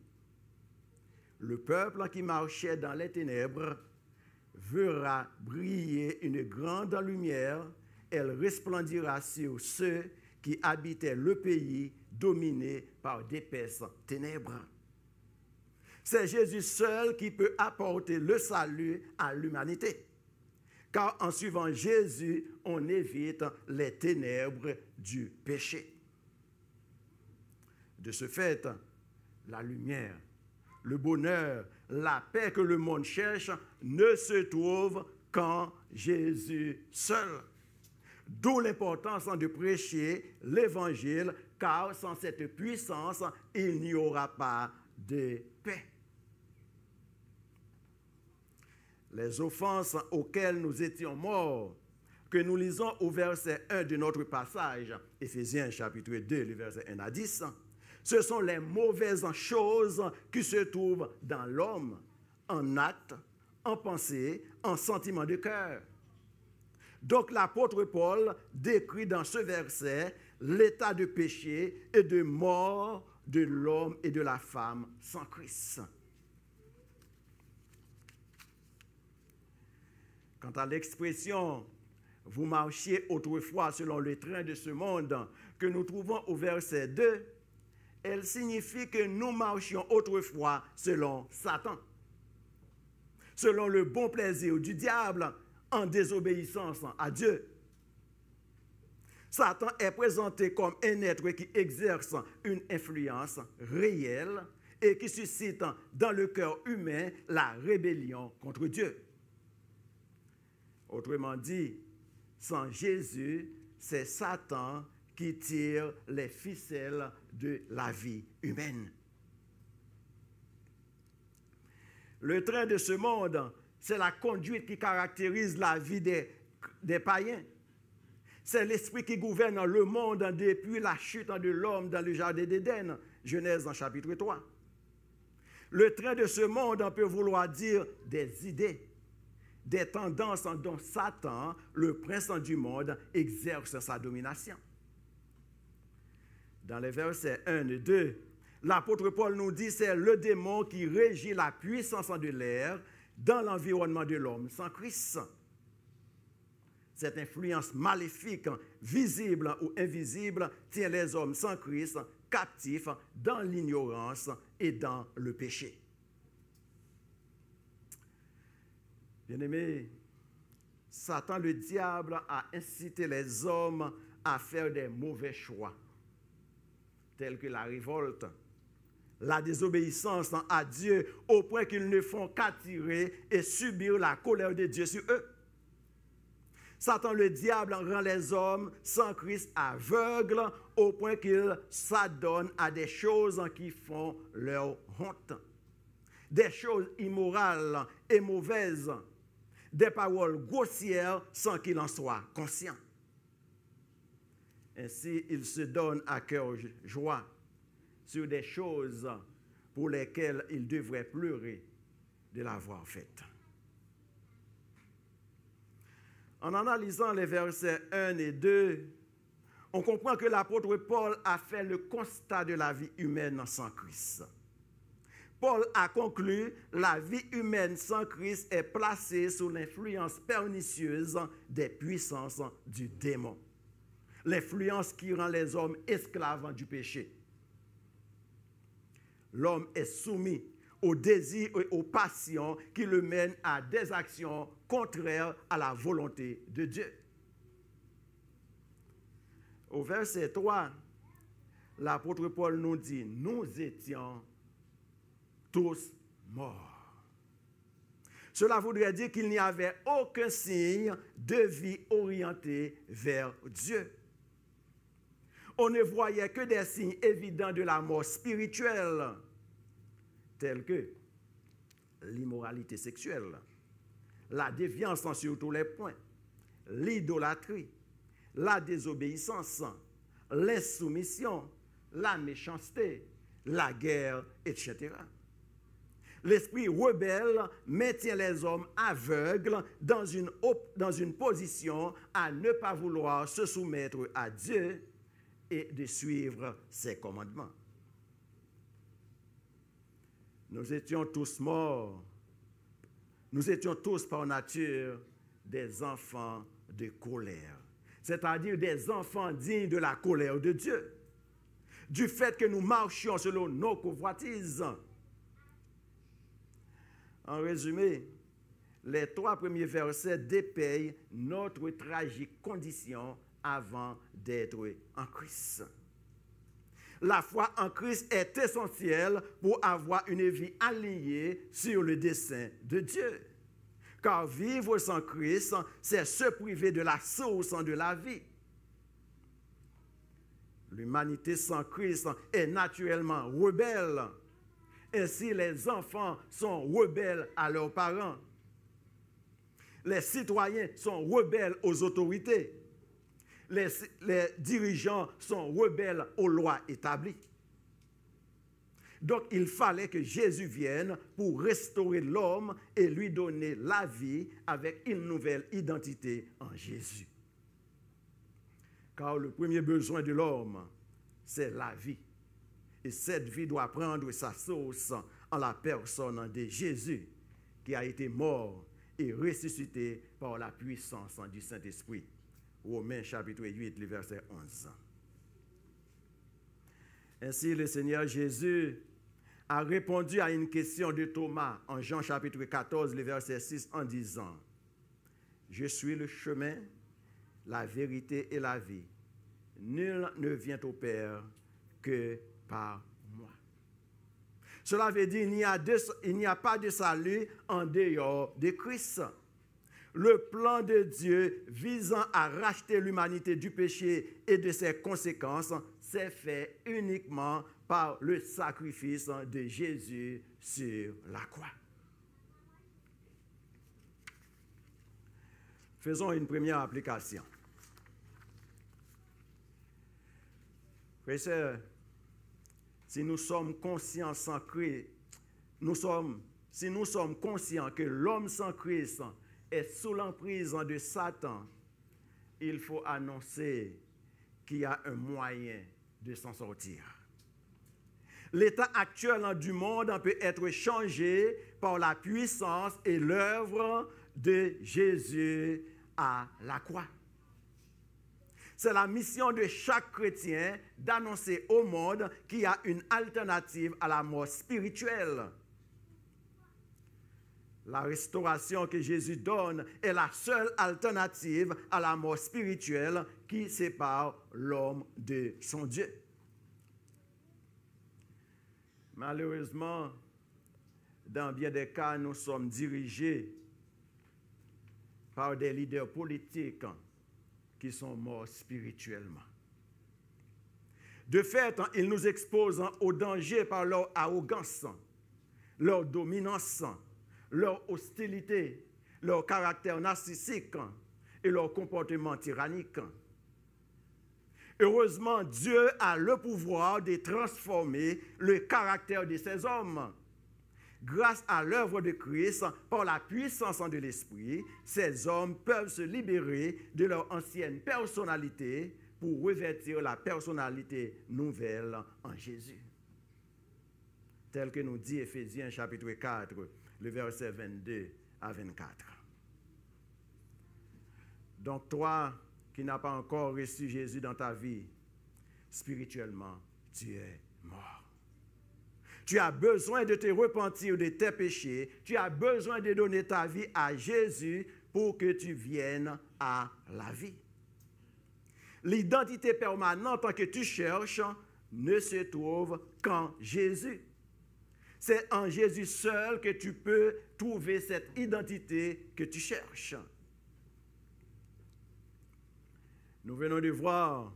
« Le peuple qui marchait dans les ténèbres verra briller une grande lumière, elle resplendira sur ceux qui habitaient le pays dominé par d'épaisses ténèbres. » C'est Jésus seul qui peut apporter le salut à l'humanité. Car en suivant Jésus, on évite les ténèbres du péché. De ce fait, la lumière, le bonheur, la paix que le monde cherche ne se trouvent qu'en Jésus seul. D'où l'importance de prêcher l'Évangile, car sans cette puissance, il n'y aura pas de paix. Les offenses auxquelles nous étions morts, que nous lisons au verset 1 de notre passage, Éphésiens chapitre 2, le verset 1 à 10, ce sont les mauvaises choses qui se trouvent dans l'homme, en acte, en pensée, en sentiment de cœur. Donc l'apôtre Paul décrit dans ce verset l'état de péché et de mort de l'homme et de la femme sans Christ. Quant à l'expression « vous marchiez autrefois selon le train de ce monde » que nous trouvons au verset 2, elle signifie que nous marchions autrefois selon Satan, selon le bon plaisir du diable, en désobéissance à Dieu. Satan est présenté comme un être qui exerce une influence réelle et qui suscite dans le cœur humain la rébellion contre Dieu. Autrement dit, sans Jésus, c'est Satan qui tire les ficelles de la vie humaine. Le train de ce monde, c'est la conduite qui caractérise la vie des païens. C'est l'esprit qui gouverne le monde depuis la chute de l'homme dans le jardin d'Éden, Genèse en chapitre 3. Le train de ce monde peut vouloir dire des idées, des tendances dont Satan, le prince du monde, exerce sa domination. Dans les versets 1 et 2, l'apôtre Paul nous dit que c'est le démon qui régit la puissance de l'air dans l'environnement de l'homme sans Christ. Cette influence maléfique, visible ou invisible, tient les hommes sans Christ captifs dans l'ignorance et dans le péché. Bien-aimés, Satan, le diable, a incité les hommes à faire des mauvais choix, tels que la révolte, la désobéissance à Dieu, au point qu'ils ne font qu'attirer et subir la colère de Dieu sur eux. Satan, le diable, rend les hommes sans Christ aveugles, au point qu'ils s'adonnent à des choses qui font leur honte, des choses immorales et mauvaises, des paroles grossières sans qu'il en soit conscient. Ainsi, il se donne à cœur joie sur des choses pour lesquelles il devrait pleurer de l'avoir faites. En analysant les versets 1 et 2, on comprend que l'apôtre Paul a fait le constat de la vie humaine sans Christ. Paul a conclu, la vie humaine sans Christ est placée sous l'influence pernicieuse des puissances du démon. L'influence qui rend les hommes esclaves du péché. L'homme est soumis aux désirs et aux passions qui le mènent à des actions contraires à la volonté de Dieu. Au verset 3, l'apôtre Paul nous dit, nous étions tous morts. Cela voudrait dire qu'il n'y avait aucun signe de vie orientée vers Dieu. On ne voyait que des signes évidents de la mort spirituelle, tels que l'immoralité sexuelle, la déviance sur tous les points, l'idolâtrie, la désobéissance, l'insoumission, la méchanceté, la guerre, etc. L'esprit rebelle maintient les hommes aveugles dans une position à ne pas vouloir se soumettre à Dieu et de suivre ses commandements. Nous étions tous morts. Nous étions tous par nature des enfants de colère, c'est-à-dire des enfants dignes de la colère de Dieu, du fait que nous marchions selon nos convoitises. En résumé, les 3 premiers versets dépeillent notre tragique condition avant d'être en Christ. La foi en Christ est essentielle pour avoir une vie alignée sur le dessein de Dieu. Car vivre sans Christ, c'est se priver de la source de la vie. L'humanité sans Christ est naturellement rebelle. Ainsi, les enfants sont rebelles à leurs parents. Les citoyens sont rebelles aux autorités. Les dirigeants sont rebelles aux lois établies. Donc, il fallait que Jésus vienne pour restaurer l'homme et lui donner la vie avec une nouvelle identité en Jésus. Car le premier besoin de l'homme, c'est la vie. Et cette vie doit prendre sa source en la personne de Jésus, qui a été mort et ressuscité par la puissance du Saint-Esprit. Romains chapitre 8, le verset 11. Ainsi, le Seigneur Jésus a répondu à une question de Thomas en Jean chapitre 14, le verset 6, en disant, « Je suis le chemin, la vérité et la vie. Nul ne vient au Père que par moi. » Cela veut dire qu'il n'y a pas de salut en dehors de Christ. Le plan de Dieu visant à racheter l'humanité du péché et de ses conséquences s'est fait uniquement par le sacrifice de Jésus sur la croix. Faisons une première application. Frères et sœurs, si nous sommes conscients sans Christ, si nous sommes conscients que l'homme sans Christ est sous l'emprise de Satan, il faut annoncer qu'il y a un moyen de s'en sortir. L'état actuel du monde peut être changé par la puissance et l'œuvre de Jésus à la croix. C'est la mission de chaque chrétien d'annoncer au monde qu'il y a une alternative à la mort spirituelle. La restauration que Jésus donne est la seule alternative à la mort spirituelle qui sépare l'homme de son Dieu. Malheureusement, dans bien des cas, nous sommes dirigés par des leaders politiques qui sont morts spirituellement. De fait, ils nous exposent au danger par leur arrogance, leur dominance, leur hostilité, leur caractère narcissique et leur comportement tyrannique. Heureusement, Dieu a le pouvoir de transformer le caractère de ces hommes. Grâce à l'œuvre de Christ, par la puissance de l'Esprit, ces hommes peuvent se libérer de leur ancienne personnalité pour revêtir la personnalité nouvelle en Jésus. Tel que nous dit Éphésiens chapitre 4, le verset 22 à 24. Donc toi qui n'as pas encore reçu Jésus dans ta vie, spirituellement, tu es mort. Tu as besoin de te repentir de tes péchés. Tu as besoin de donner ta vie à Jésus pour que tu viennes à la vie. L'identité permanente que tu cherches ne se trouve qu'en Jésus. C'est en Jésus seul que tu peux trouver cette identité que tu cherches. Nous venons de voir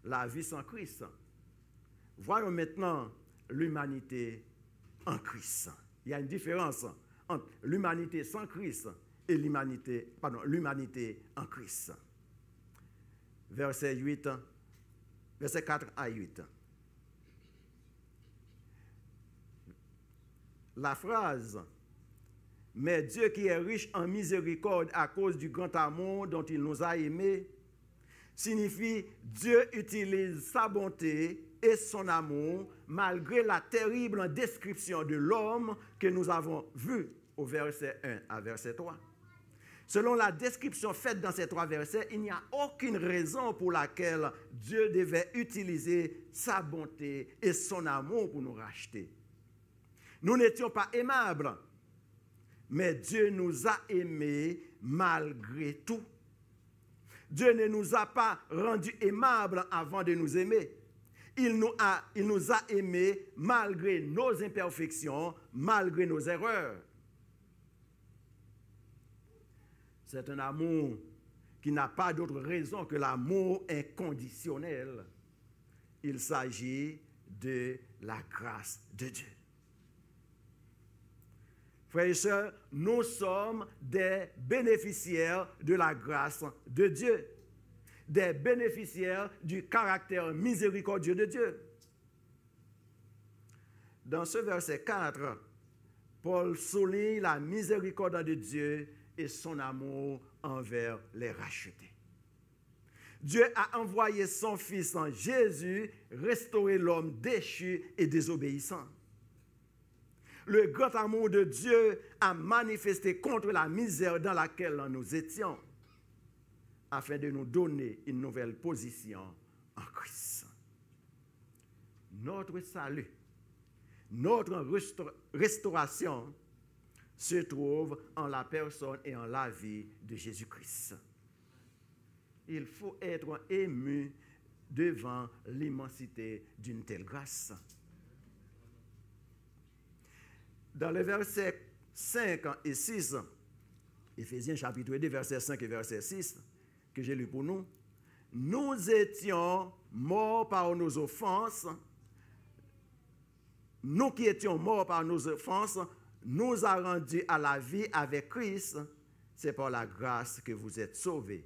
la vie sans Christ. Voyons maintenant l'humanité en Christ. Il y a une différence entre l'humanité sans Christ et l'humanité en Christ. Verset 4 à 8. La phrase « Mais Dieu qui est riche en miséricorde à cause du grand amour dont il nous a aimés » signifie Dieu utilise sa bonté et son amour malgré la terrible description de l'homme que nous avons vu au verset 1 à verset 3. Selon la description faite dans ces 3 versets, il n'y a aucune raison pour laquelle Dieu devait utiliser sa bonté et son amour pour nous racheter. Nous n'étions pas aimables, mais Dieu nous a aimés malgré tout. Dieu ne nous a pas rendus aimables avant de nous aimer. Il nous a aimés malgré nos imperfections, malgré nos erreurs. C'est un amour qui n'a pas d'autre raison que l'amour inconditionnel. Il s'agit de la grâce de Dieu. Frères et sœurs, nous sommes des bénéficiaires de la grâce de Dieu, des bénéficiaires du caractère miséricordieux de Dieu. Dans ce verset 4, Paul souligne la miséricorde de Dieu et son amour envers les rachetés. Dieu a envoyé son Fils en Jésus restaurer l'homme déchu et désobéissant. Le grand amour de Dieu a manifesté contre la misère dans laquelle nous étions, afin de nous donner une nouvelle position en Christ. Notre salut, notre restauration se trouve en la personne et en la vie de Jésus-Christ. Il faut être ému devant l'immensité d'une telle grâce. Dans les versets 5 et 6, Éphésiens chapitre 2, versets 5 et verset 6, que j'ai lu pour nous, nous étions morts par nos offenses, nous qui étions morts par nos offenses, nous a rendus à la vie avec Christ. C'est par la grâce que vous êtes sauvés.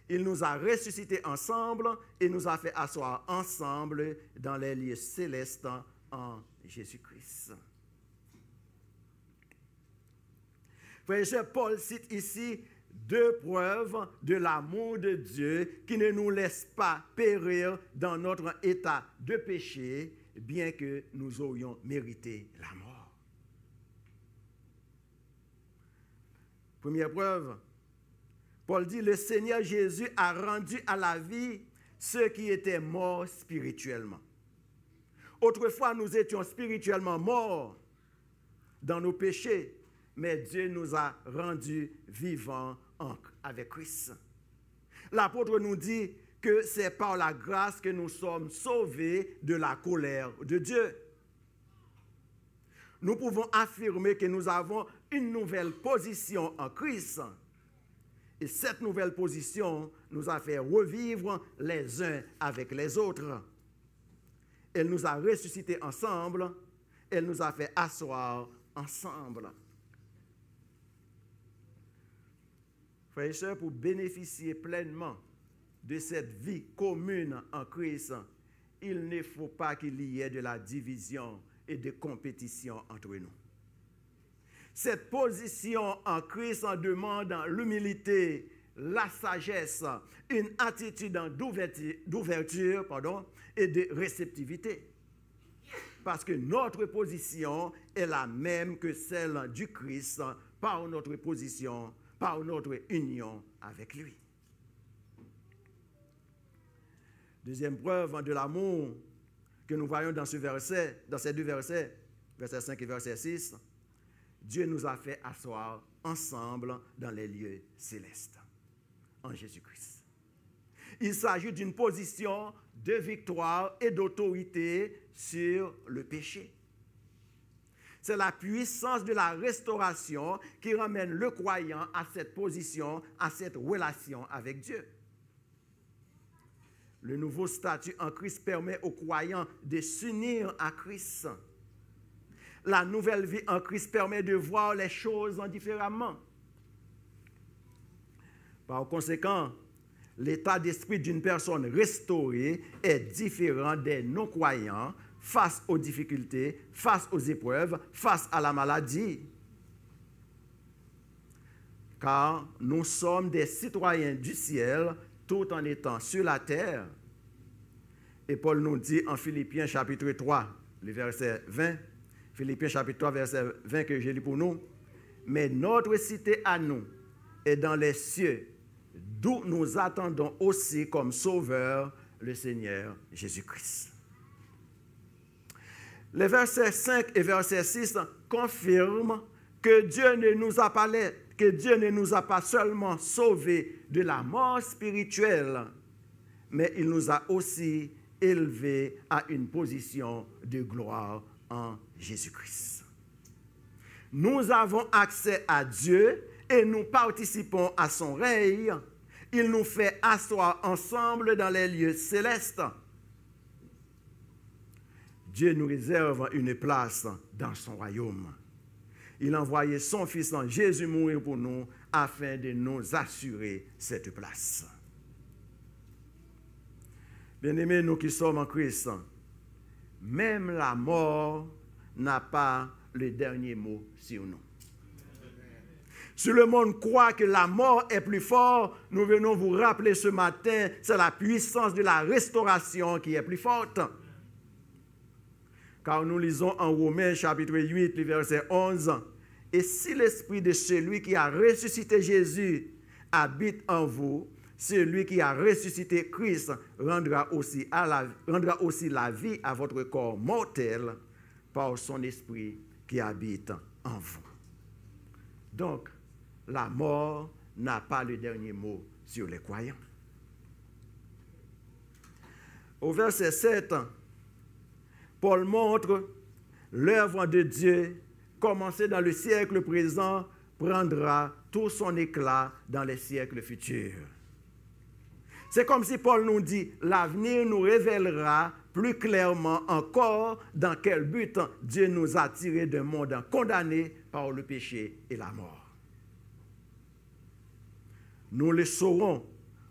Il nous a ressuscités ensemble et nous a fait asseoir ensemble dans les lieux célestes en Jésus-Christ. Frère et sœurs, Paul cite ici 2 preuves de l'amour de Dieu qui ne nous laisse pas périr dans notre état de péché, bien que nous aurions mérité la mort. Première preuve, Paul dit, le Seigneur Jésus a rendu à la vie ceux qui étaient morts spirituellement. Autrefois, nous étions spirituellement morts dans nos péchés, mais Dieu nous a rendus vivants avec Christ. L'apôtre nous dit que c'est par la grâce que nous sommes sauvés de la colère de Dieu. Nous pouvons affirmer que nous avons une nouvelle position en Christ. Et cette nouvelle position nous a fait revivre les uns avec les autres. Elle nous a ressuscités ensemble. Elle nous a fait asseoir ensemble. Frères et sœurs, pour bénéficier pleinement de cette vie commune en Christ, il ne faut pas qu'il y ait de la division et de compétition entre nous. Cette position en Christ en demande l'humilité, la sagesse, une attitude d'ouverture et de réceptivité. Parce que notre position est la même que celle du Christ par notre position, par notre union avec lui. Deuxième preuve de l'amour que nous voyons dans ces deux versets, verset 5 et verset 6, Dieu nous a fait asseoir ensemble dans les lieux célestes, en Jésus-Christ. Il s'agit d'une position de victoire et d'autorité sur le péché. C'est la puissance de la restauration qui ramène le croyant à cette position, à cette relation avec Dieu. Le nouveau statut en Christ permet aux croyants de s'unir à Christ. La nouvelle vie en Christ permet de voir les choses différemment. Par conséquent, l'état d'esprit d'une personne restaurée est différent des non-croyants face aux difficultés, face aux épreuves, face à la maladie. Car nous sommes des citoyens du ciel tout en étant sur la terre. Et Paul nous dit en Philippiens chapitre 3, le verset 20, Philippiens chapitre 3, verset 20 que j'ai lu pour nous, « Mais notre cité à nous est dans les cieux, d'où nous attendons aussi comme sauveur le Seigneur Jésus-Christ. » Les versets 5 et verset 6 confirment que Dieu ne nous a pas seulement sauvés de la mort spirituelle, mais il nous a aussi élevés à une position de gloire en Jésus-Christ. Nous avons accès à Dieu et nous participons à son règne. Il nous fait asseoir ensemble dans les lieux célestes. Dieu nous réserve une place dans son royaume. Il a envoyé son Fils en Jésus mourir pour nous afin de nous assurer cette place. Bien-aimés, nous qui sommes en Christ, même la mort n'a pas le dernier mot sur nous. Si le monde croit que la mort est plus forte, nous venons vous rappeler ce matin, c'est la puissance de la restauration qui est plus forte. Car nous lisons en Romains chapitre 8, verset 11, « Et si l'esprit de celui qui a ressuscité Jésus habite en vous, celui qui a ressuscité Christ rendra aussi la vie à votre corps mortel par son esprit qui habite en vous. » Donc, la mort n'a pas le dernier mot sur les croyants. Au verset 7, Paul montre l'œuvre de Dieu, commencée dans le siècle présent, prendra tout son éclat dans les siècles futurs. C'est comme si Paul nous dit, l'avenir nous révélera plus clairement encore dans quel but Dieu nous a tirés d'un monde condamné par le péché et la mort. Nous le saurons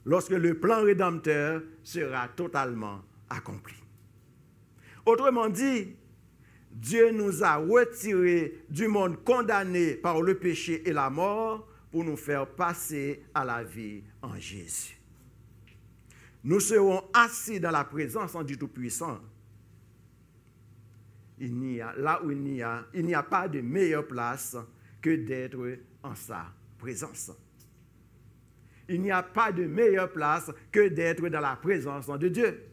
lorsque le plan rédempteur sera totalement accompli. Autrement dit, Dieu nous a retirés du monde condamné par le péché et la mort pour nous faire passer à la vie en Jésus. Nous serons assis dans la présence du Tout-Puissant. Il n'y a pas de meilleure place que d'être en sa présence. Il n'y a pas de meilleure place que d'être dans la présence de Dieu.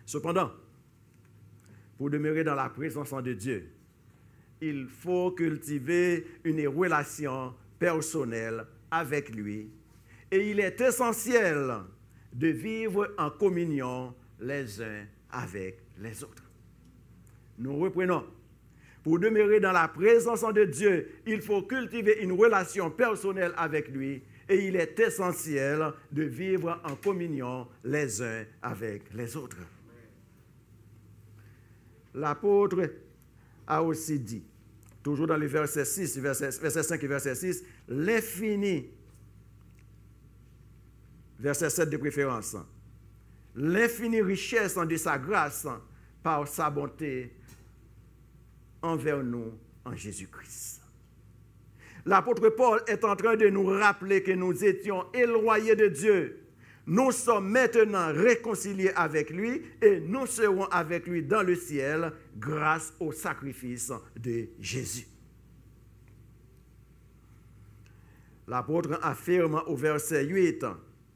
Cependant, pour demeurer dans la présence de Dieu, il faut cultiver une relation personnelle avec lui. Et il est essentiel de vivre en communion les uns avec les autres. Nous reprenons. Pour demeurer dans la présence de Dieu, il faut cultiver une relation personnelle avec lui et il est essentiel de vivre en communion les uns avec les autres. L'apôtre a aussi dit, toujours dans le verset 6, verset 5 et verset 6, l'infini, verset 7 de préférence, l'infinie richesse de sa grâce par sa bonté envers nous en Jésus-Christ. L'apôtre Paul est en train de nous rappeler que nous étions éloignés de Dieu. Nous sommes maintenant réconciliés avec lui et nous serons avec lui dans le ciel grâce au sacrifice de Jésus. L'apôtre affirme au verset 8,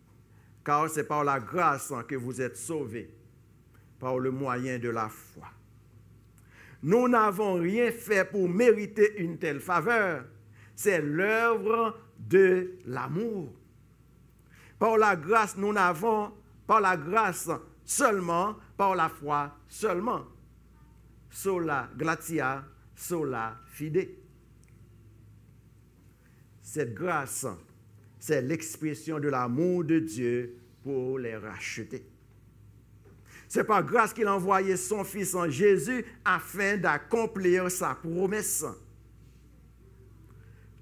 « Car c'est par la grâce que vous êtes sauvés, par le moyen de la foi. Nous n'avons rien fait pour mériter une telle faveur. C'est l'œuvre de l'amour. Par la grâce, nous n'avons, par la grâce seulement, par la foi seulement. Sola gratia, sola fide. » Cette grâce, c'est l'expression de l'amour de Dieu pour les racheter. C'est par grâce qu'il a envoyé son Fils en Jésus afin d'accomplir sa promesse.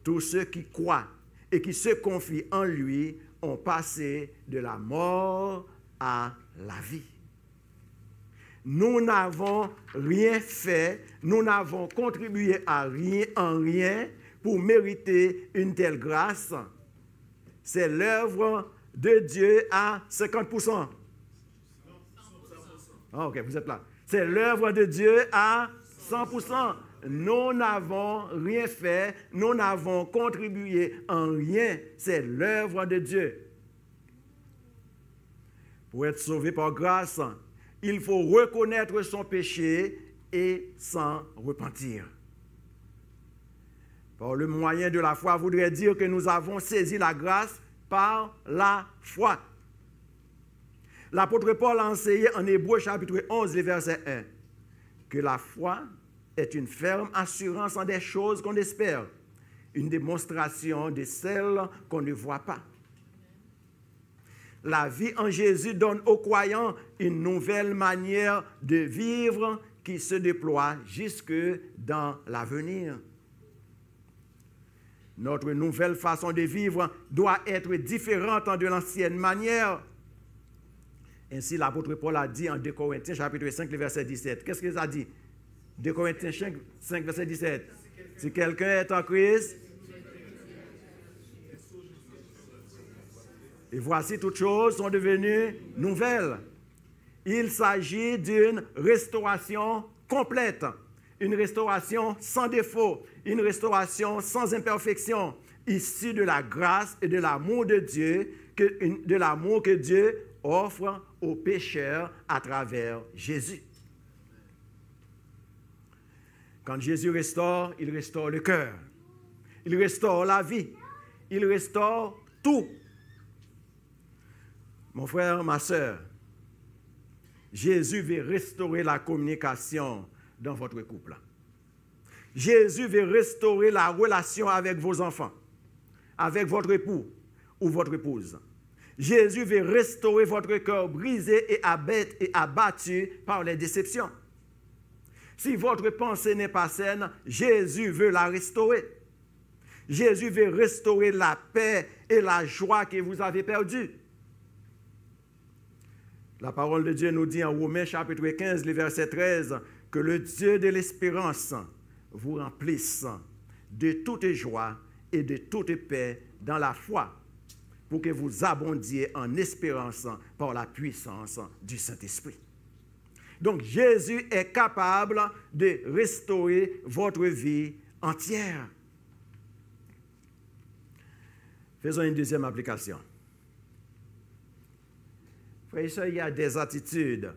Tous ceux qui croient et qui se confient en lui ont passé de la mort à la vie. Nous n'avons rien fait, nous n'avons contribué à rien, en rien pour mériter une telle grâce. C'est l'œuvre de Dieu à 50%. Ah, ok, vous êtes là. C'est l'œuvre de Dieu à 100%. Nous n'avons rien fait, nous n'avons contribué en rien. C'est l'œuvre de Dieu. Pour être sauvé par grâce, il faut reconnaître son péché et s'en repentir. Par le moyen de la foi voudrait dire que nous avons saisi la grâce par la foi. L'apôtre Paul a enseigné en Hébreux chapitre 11, verset 1, que la foi est une ferme assurance en des choses qu'on espère, une démonstration de celles qu'on ne voit pas. La vie en Jésus donne aux croyants une nouvelle manière de vivre qui se déploie jusque dans l'avenir. Notre nouvelle façon de vivre doit être différente de l'ancienne manière. Ainsi, l'apôtre Paul a dit en 2 Corinthiens, chapitre 5, verset 17. Qu'est-ce qu'il a dit? 2 Corinthiens 5, verset 17. Si quelqu'un est en Christ, et voici toutes choses sont devenues nouvelles. Il s'agit d'une restauration complète, une restauration sans défaut, une restauration sans imperfection, issue de la grâce et de l'amour de Dieu, de l'amour que Dieu offre aux pécheurs à travers Jésus. Quand Jésus restaure, il restaure le cœur. Il restaure la vie. Il restaure tout. Mon frère, ma soeur, Jésus veut restaurer la communication dans votre couple. Jésus veut restaurer la relation avec vos enfants, avec votre époux ou votre épouse. Jésus veut restaurer votre cœur brisé et abattu par les déceptions. Si votre pensée n'est pas saine, Jésus veut la restaurer. Jésus veut restaurer la paix et la joie que vous avez perdues. La parole de Dieu nous dit en Romains chapitre 15, le verset 13, que le Dieu de l'espérance vous remplisse de toute joie et de toute paix dans la foi, pour que vous abondiez en espérance par la puissance du Saint-Esprit. Donc, Jésus est capable de restaurer votre vie entière. Faisons une deuxième application. Frères et sœurs, il y a des attitudes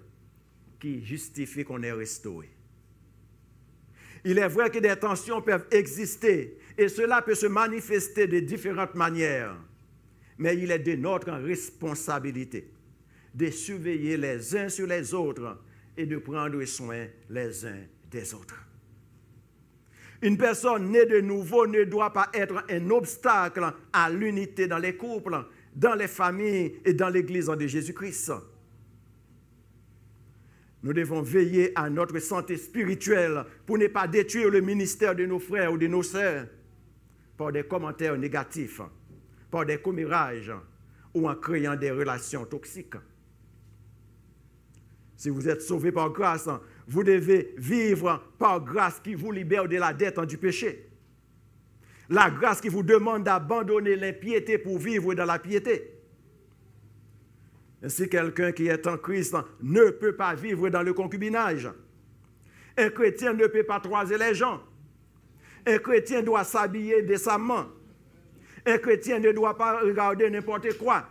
qui justifient qu'on est restauré. Il est vrai que des tensions peuvent exister et cela peut se manifester de différentes manières. Mais il est de notre responsabilité de surveiller les uns sur les autres et de prendre soin les uns des autres. Une personne née de nouveau ne doit pas être un obstacle à l'unité dans les couples, dans les familles et dans l'Église de Jésus-Christ. Nous devons veiller à notre santé spirituelle pour ne pas détruire le ministère de nos frères ou de nos sœurs par des commentaires négatifs, par des commérages ou en créant des relations toxiques. Si vous êtes sauvés par grâce, vous devez vivre par grâce qui vous libère de la dette du péché. La grâce qui vous demande d'abandonner l'impiété pour vivre dans la piété. Ainsi, quelqu'un qui est en Christ ne peut pas vivre dans le concubinage. Un chrétien ne peut pas croiser les gens. Un chrétien doit s'habiller décemment. Un chrétien ne doit pas regarder n'importe quoi.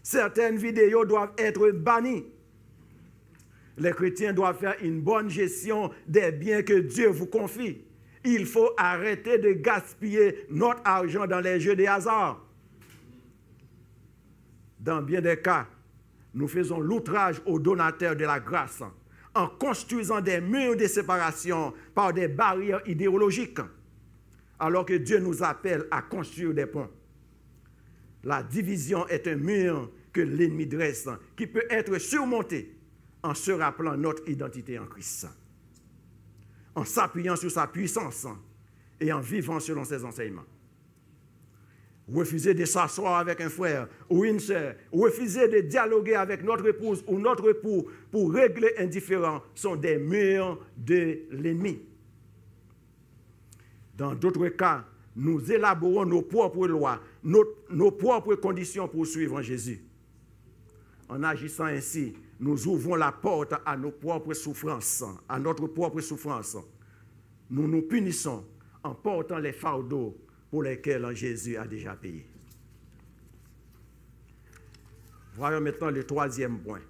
Certaines vidéos doivent être bannies. Les chrétiens doivent faire une bonne gestion des biens que Dieu vous confie. Il faut arrêter de gaspiller notre argent dans les jeux de hasard. Dans bien des cas, nous faisons l'outrage aux donateurs de la grâce en construisant des murs de séparation par des barrières idéologiques, alors que Dieu nous appelle à construire des ponts. La division est un mur que l'ennemi dresse, qui peut être surmonté en se rappelant notre identité en Christ, en s'appuyant sur sa puissance et en vivant selon ses enseignements. Refuser de s'asseoir avec un frère ou une sœur, refuser de dialoguer avec notre épouse ou notre époux pour régler un différend sont des murs de l'ennemi. Dans d'autres cas, nous élaborons nos propres lois, nos propres conditions pour suivre Jésus. En agissant ainsi, nous ouvrons la porte à nos propres souffrances, à notre propre souffrance. Nous nous punissons en portant les fardeaux pour lesquels Jésus a déjà payé. Voyons maintenant le troisième point.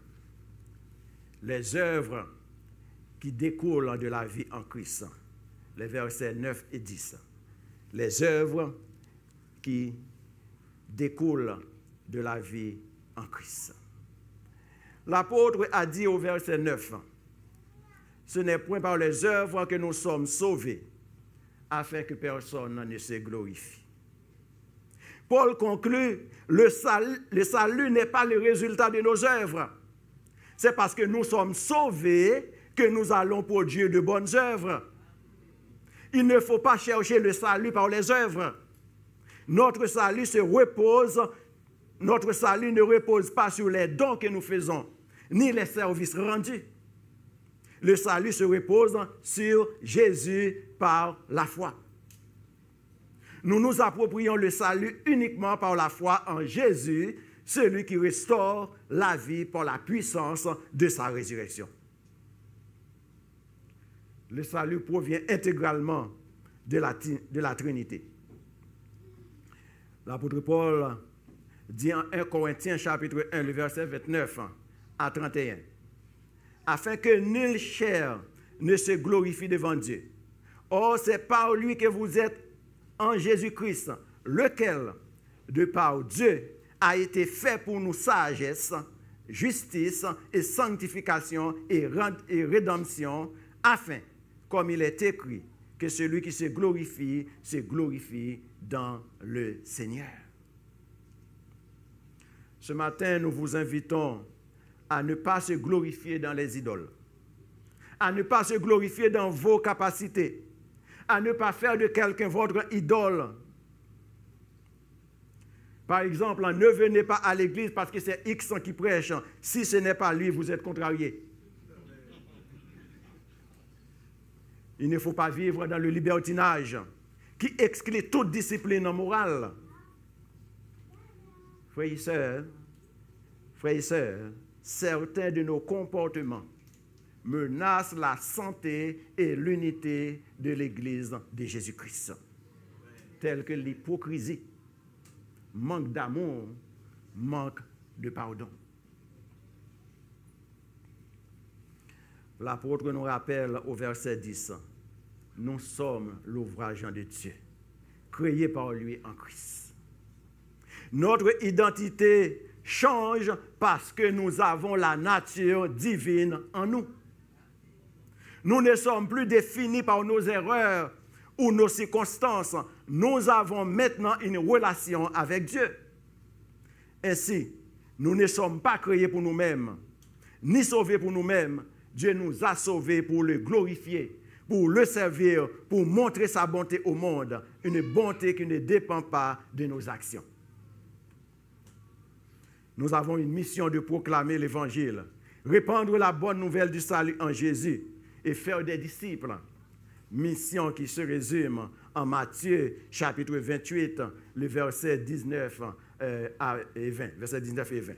Les œuvres qui découlent de la vie en Christ. Les versets 9 et 10. Les œuvres qui découlent de la vie en Christ. L'apôtre a dit au verset 9, « Ce n'est point par les œuvres que nous sommes sauvés, afin que personne ne se glorifie. » Paul conclut, le salut n'est pas le résultat de nos œuvres. C'est parce que nous sommes sauvés que nous allons pour Dieu de bonnes œuvres. Il ne faut pas chercher le salut par les œuvres. Notre salut ne repose pas sur les dons que nous faisons, ni les services rendus. Le salut se repose sur Jésus par la foi. Nous nous approprions le salut uniquement par la foi en Jésus, celui qui restaure la vie par la puissance de sa résurrection. Le salut provient intégralement de la Trinité. L'apôtre Paul dit en 1 Corinthiens chapitre 1, le verset 29 à 31, « Afin que nulle chair ne se glorifie devant Dieu. Or, c'est par lui que vous êtes en Jésus-Christ, lequel, de par Dieu, a été fait pour nous sagesse, justice et sanctification et rédemption, afin, comme il est écrit, que celui qui se glorifie dans le Seigneur. » Ce matin, nous vous invitons à ne pas se glorifier dans les idoles, à ne pas se glorifier dans vos capacités, à ne pas faire de quelqu'un votre idole. Par exemple, ne venez pas à l'église parce que c'est X qui prêche. Si ce n'est pas lui, vous êtes contrarié. Il ne faut pas vivre dans le libertinage qui exclut toute discipline morale. Frères et sœurs, certains de nos comportements menacent la santé et l'unité de l'Église de Jésus-Christ, tels que l'hypocrisie, manque d'amour, manque de pardon. L'apôtre nous rappelle au verset 10, nous sommes l'ouvrage de Dieu, créé par lui en Christ. Notre identité change parce que nous avons la nature divine en nous. Nous ne sommes plus définis par nos erreurs ou nos circonstances. Nous avons maintenant une relation avec Dieu. Ainsi, nous ne sommes pas créés pour nous-mêmes, ni sauvés pour nous-mêmes. Dieu nous a sauvés pour le glorifier, pour le servir, pour montrer sa bonté au monde, une bonté qui ne dépend pas de nos actions. Nous avons une mission de proclamer l'Évangile, répandre la bonne nouvelle du salut en Jésus et faire des disciples. Mission qui se résume en Matthieu chapitre 28, le verset 19 et 20. Verset 19 et 20.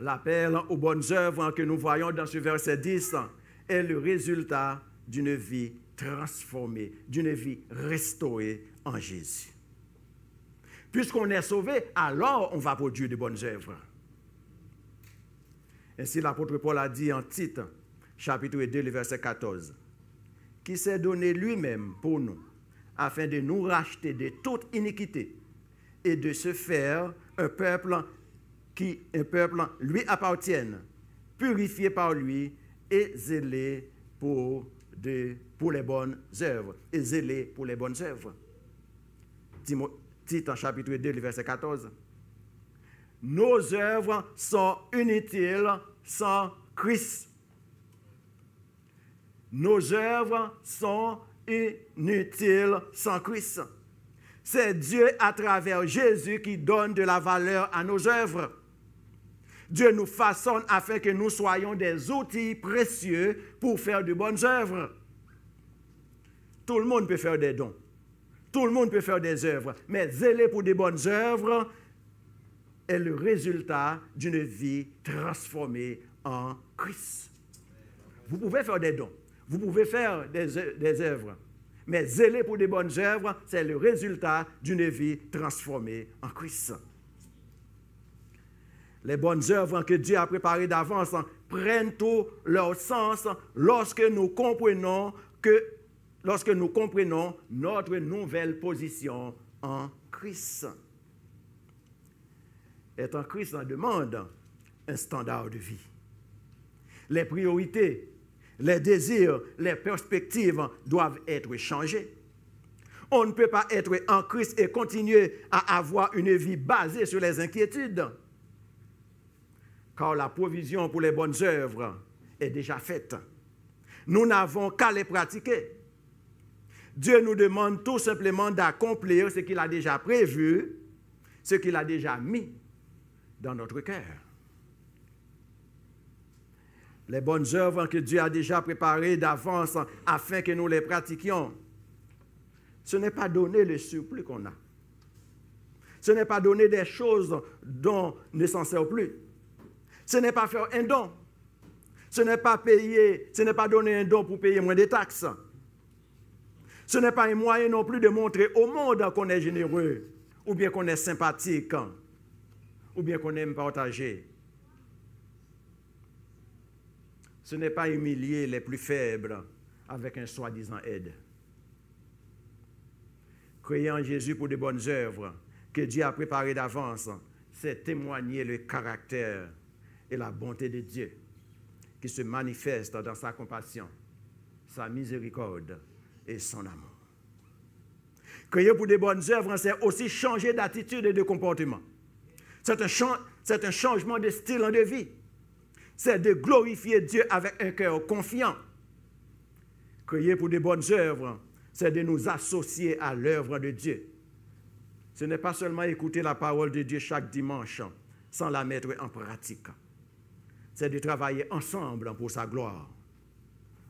L'appel aux bonnes œuvres que nous voyons dans ce verset 10 est le résultat d'une vie transformée, d'une vie restaurée en Jésus. Puisqu'on est sauvé, alors on va produire de bonnes œuvres. Ainsi, l'apôtre Paul a dit en Tite, chapitre 2, le verset 14, qui s'est donné lui-même pour nous, afin de nous racheter de toute iniquité et de se faire un peuple lui appartienne, purifié par lui et zélé pour les bonnes œuvres. Et zélé pour les bonnes œuvres. Tite en chapitre 2, le verset 14. Nos œuvres sont inutiles sans Christ. Nos œuvres sont inutiles sans Christ. C'est Dieu à travers Jésus qui donne de la valeur à nos œuvres. Dieu nous façonne afin que nous soyons des outils précieux pour faire de bonnes œuvres. Tout le monde peut faire des dons. Tout le monde peut faire des œuvres. Mais zéler pour des bonnes œuvres est le résultat d'une vie transformée en Christ. Vous pouvez faire des dons. Vous pouvez faire des œuvres. Mais zéler pour des bonnes œuvres, c'est le résultat d'une vie transformée en Christ. Les bonnes œuvres que Dieu a préparées d'avance prennent tout leur sens lorsque nous comprenons notre nouvelle position en Christ. Être en Christ en demande un standard de vie. Les priorités, les désirs, les perspectives doivent être changées. On ne peut pas être en Christ et continuer à avoir une vie basée sur les inquiétudes. Car la provision pour les bonnes œuvres est déjà faite. Nous n'avons qu'à les pratiquer. Dieu nous demande tout simplement d'accomplir ce qu'il a déjà prévu, ce qu'il a déjà mis dans notre cœur. Les bonnes œuvres que Dieu a déjà préparées d'avance afin que nous les pratiquions, ce n'est pas donner le surplus qu'on a. Ce n'est pas donner des choses dont on ne s'en sert plus. Ce n'est pas faire un don. Ce n'est pas donner un don pour payer moins de taxes. Ce n'est pas un moyen non plus de montrer au monde qu'on est généreux, ou bien qu'on est sympathique, ou bien qu'on aime partager. Ce n'est pas humilier les plus faibles avec un soi-disant aide. Croyez en Jésus pour de bonnes œuvres que Dieu a préparées d'avance, c'est témoigner le caractère et la bonté de Dieu qui se manifeste dans sa compassion, sa miséricorde et son amour. Créer pour de bonnes œuvres, c'est aussi changer d'attitude et de comportement. C'est un changement de style de vie. C'est de glorifier Dieu avec un cœur confiant. Créer pour de bonnes œuvres, c'est de nous associer à l'œuvre de Dieu. Ce n'est pas seulement écouter la parole de Dieu chaque dimanche sans la mettre en pratique. C'est de travailler ensemble pour sa gloire.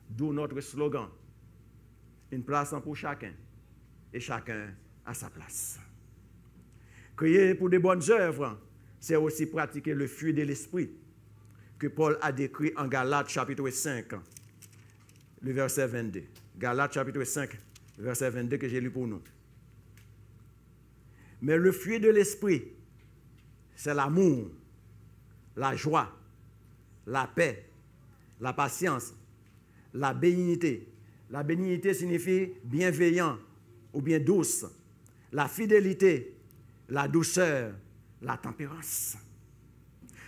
D'où notre slogan, une place pour chacun et chacun à sa place. Créer pour de bonnes œuvres, c'est aussi pratiquer le fruit de l'esprit que Paul a décrit en Galates chapitre 5, le verset 22. Galates chapitre 5, verset 22 que j'ai lu pour nous. Mais le fruit de l'esprit, c'est l'amour, la joie, la paix, la patience, la bénignité. La bénignité signifie bienveillant ou bien douce. La fidélité, la douceur, la tempérance.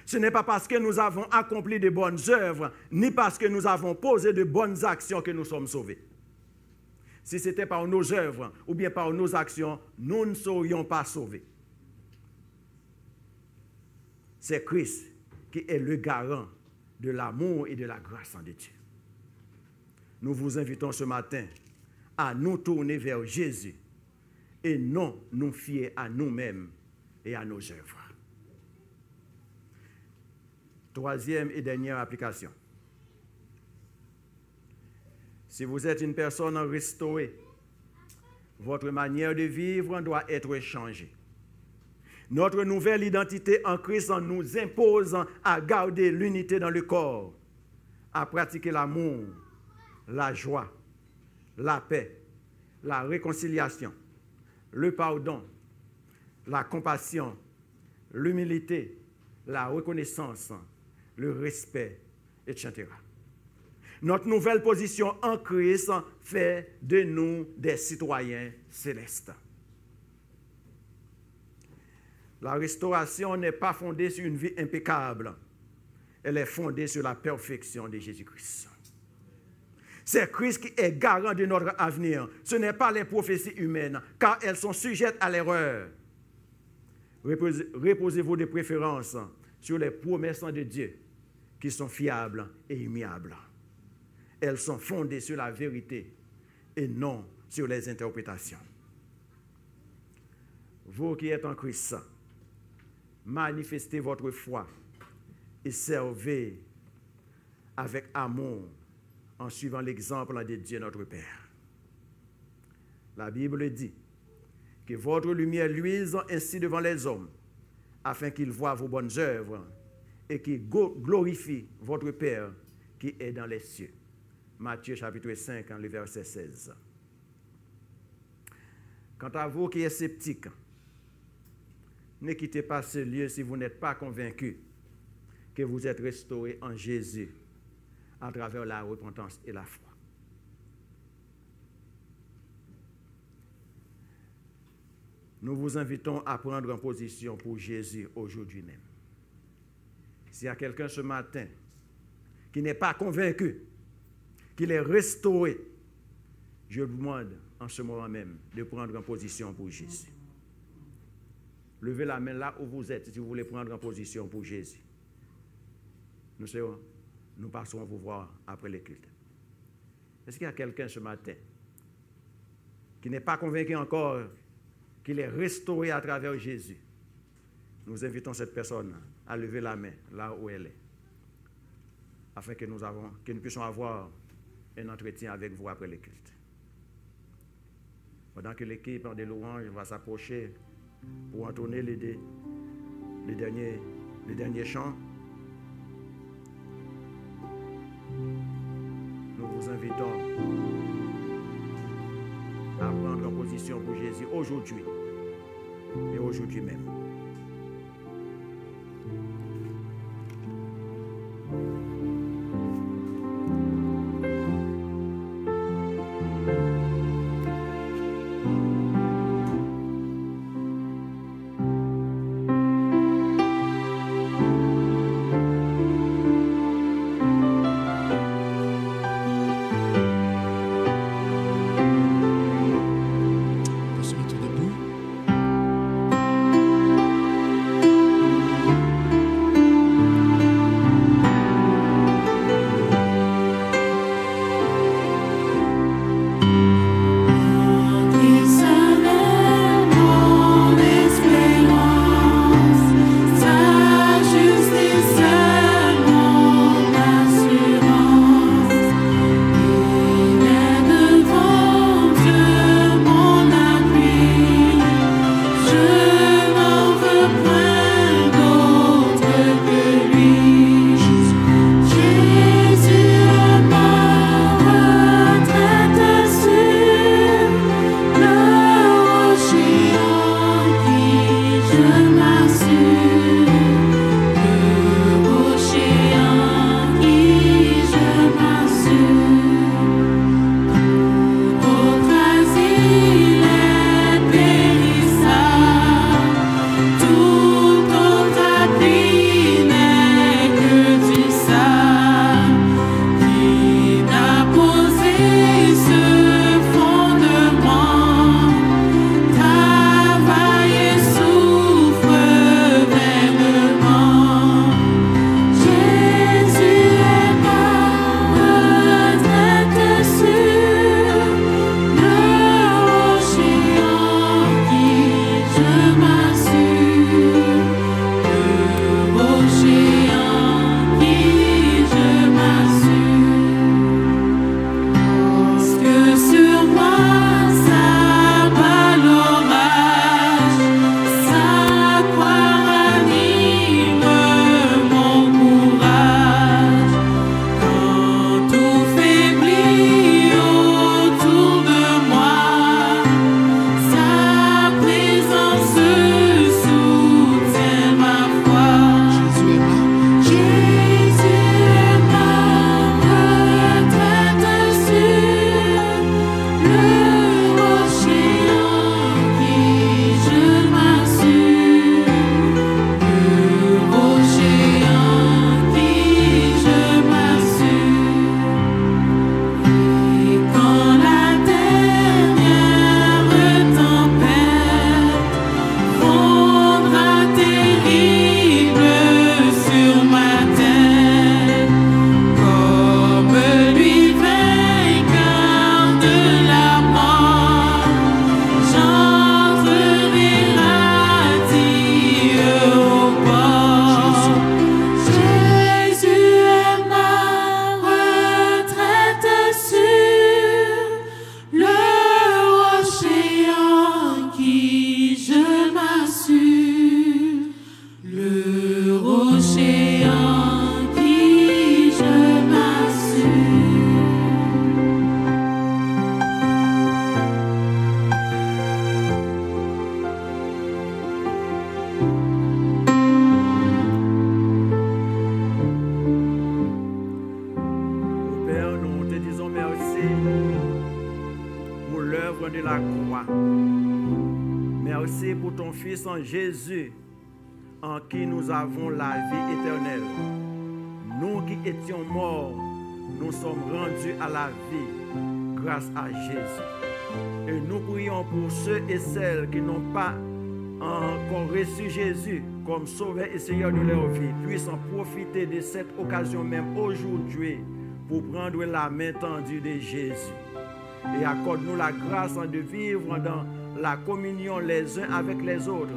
Ce n'est pas parce que nous avons accompli de bonnes œuvres, ni parce que nous avons posé de bonnes actions que nous sommes sauvés. Si c'était par nos œuvres ou bien par nos actions, nous ne serions pas sauvés. C'est Christ qui est le garant de l'amour et de la grâce de Dieu. Nous vous invitons ce matin à nous tourner vers Jésus et non nous fier à nous-mêmes et à nos œuvres. Troisième et dernière application. Si vous êtes une personne restaurée, votre manière de vivre doit être changée. Notre nouvelle identité en Christ nous impose à garder l'unité dans le corps, à pratiquer l'amour, la joie, la paix, la réconciliation, le pardon, la compassion, l'humilité, la reconnaissance, le respect, etc. Notre nouvelle position en Christ fait de nous des citoyens célestes. La restauration n'est pas fondée sur une vie impeccable. Elle est fondée sur la perfection de Jésus-Christ. C'est Christ qui est garant de notre avenir. Ce n'est pas les prophéties humaines, car elles sont sujettes à l'erreur. Reposez-vous de préférence sur les promesses de Dieu, qui sont fiables et immuables. Elles sont fondées sur la vérité et non sur les interprétations. Vous qui êtes en Christ, manifestez votre foi et servez avec amour en suivant l'exemple de Dieu notre Père. La Bible dit que votre lumière luise ainsi devant les hommes, afin qu'ils voient vos bonnes œuvres et qu'ils glorifient votre Père qui est dans les cieux. Matthieu chapitre 5, le verset 16. Quant à vous qui êtes sceptiques, ne quittez pas ce lieu si vous n'êtes pas convaincus que vous êtes restaurés en Jésus à travers la repentance et la foi. Nous vous invitons à prendre en position pour Jésus aujourd'hui même. S'il y a quelqu'un ce matin qui n'est pas convaincu qu'il est restauré, je vous demande en ce moment même de prendre en position pour Jésus. Levez la main là où vous êtes si vous voulez prendre en position pour Jésus. Nous passerons vous voir après le culte. Est-ce qu'il y a quelqu'un ce matin qui n'est pas convaincu encore qu'il est restauré à travers Jésus? Nous invitons cette personne à lever la main là où elle est, afin que nous puissions avoir un entretien avec vous après le culte. Pendant que l'équipe de louanges va s'approcher pour entonner les derniers chants, nous vous invitons à prendre en position pour Jésus aujourd'hui et aujourd'hui même. On peut se mettre debout. disons merci pour l'œuvre de la croix. Merci pour ton Fils en Jésus, en qui nous avons la vie éternelle. Nous qui étions morts, nous sommes rendus à la vie grâce à Jésus. Et nous prions pour ceux et celles qui n'ont pas encore reçu Jésus comme Sauveur et Seigneur de leur vie, puissent en profiter de cette occasion même aujourd'hui pour prendre la main tendue de Jésus. Et accorde-nous la grâce de vivre dans la communion les uns avec les autres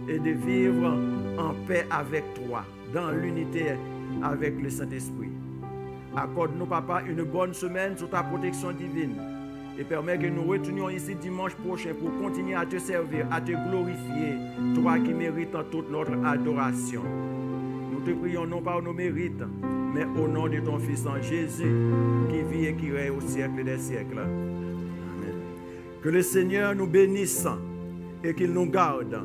et de vivre en paix avec toi, dans l'unité avec le Saint-Esprit. Accorde-nous, Papa, une bonne semaine sous ta protection divine et permets que nous retournions ici dimanche prochain pour continuer à te servir, à te glorifier, toi qui mérites toute notre adoration. Nous te prions non par nos mérites, mais au nom de ton Fils en Jésus, qui vit et qui règne au siècle des siècles. Amen. Que le Seigneur nous bénisse et qu'il nous garde,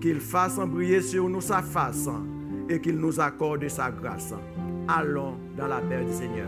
qu'il fasse briller sur nous sa face et qu'il nous accorde sa grâce. Allons dans la paix du Seigneur.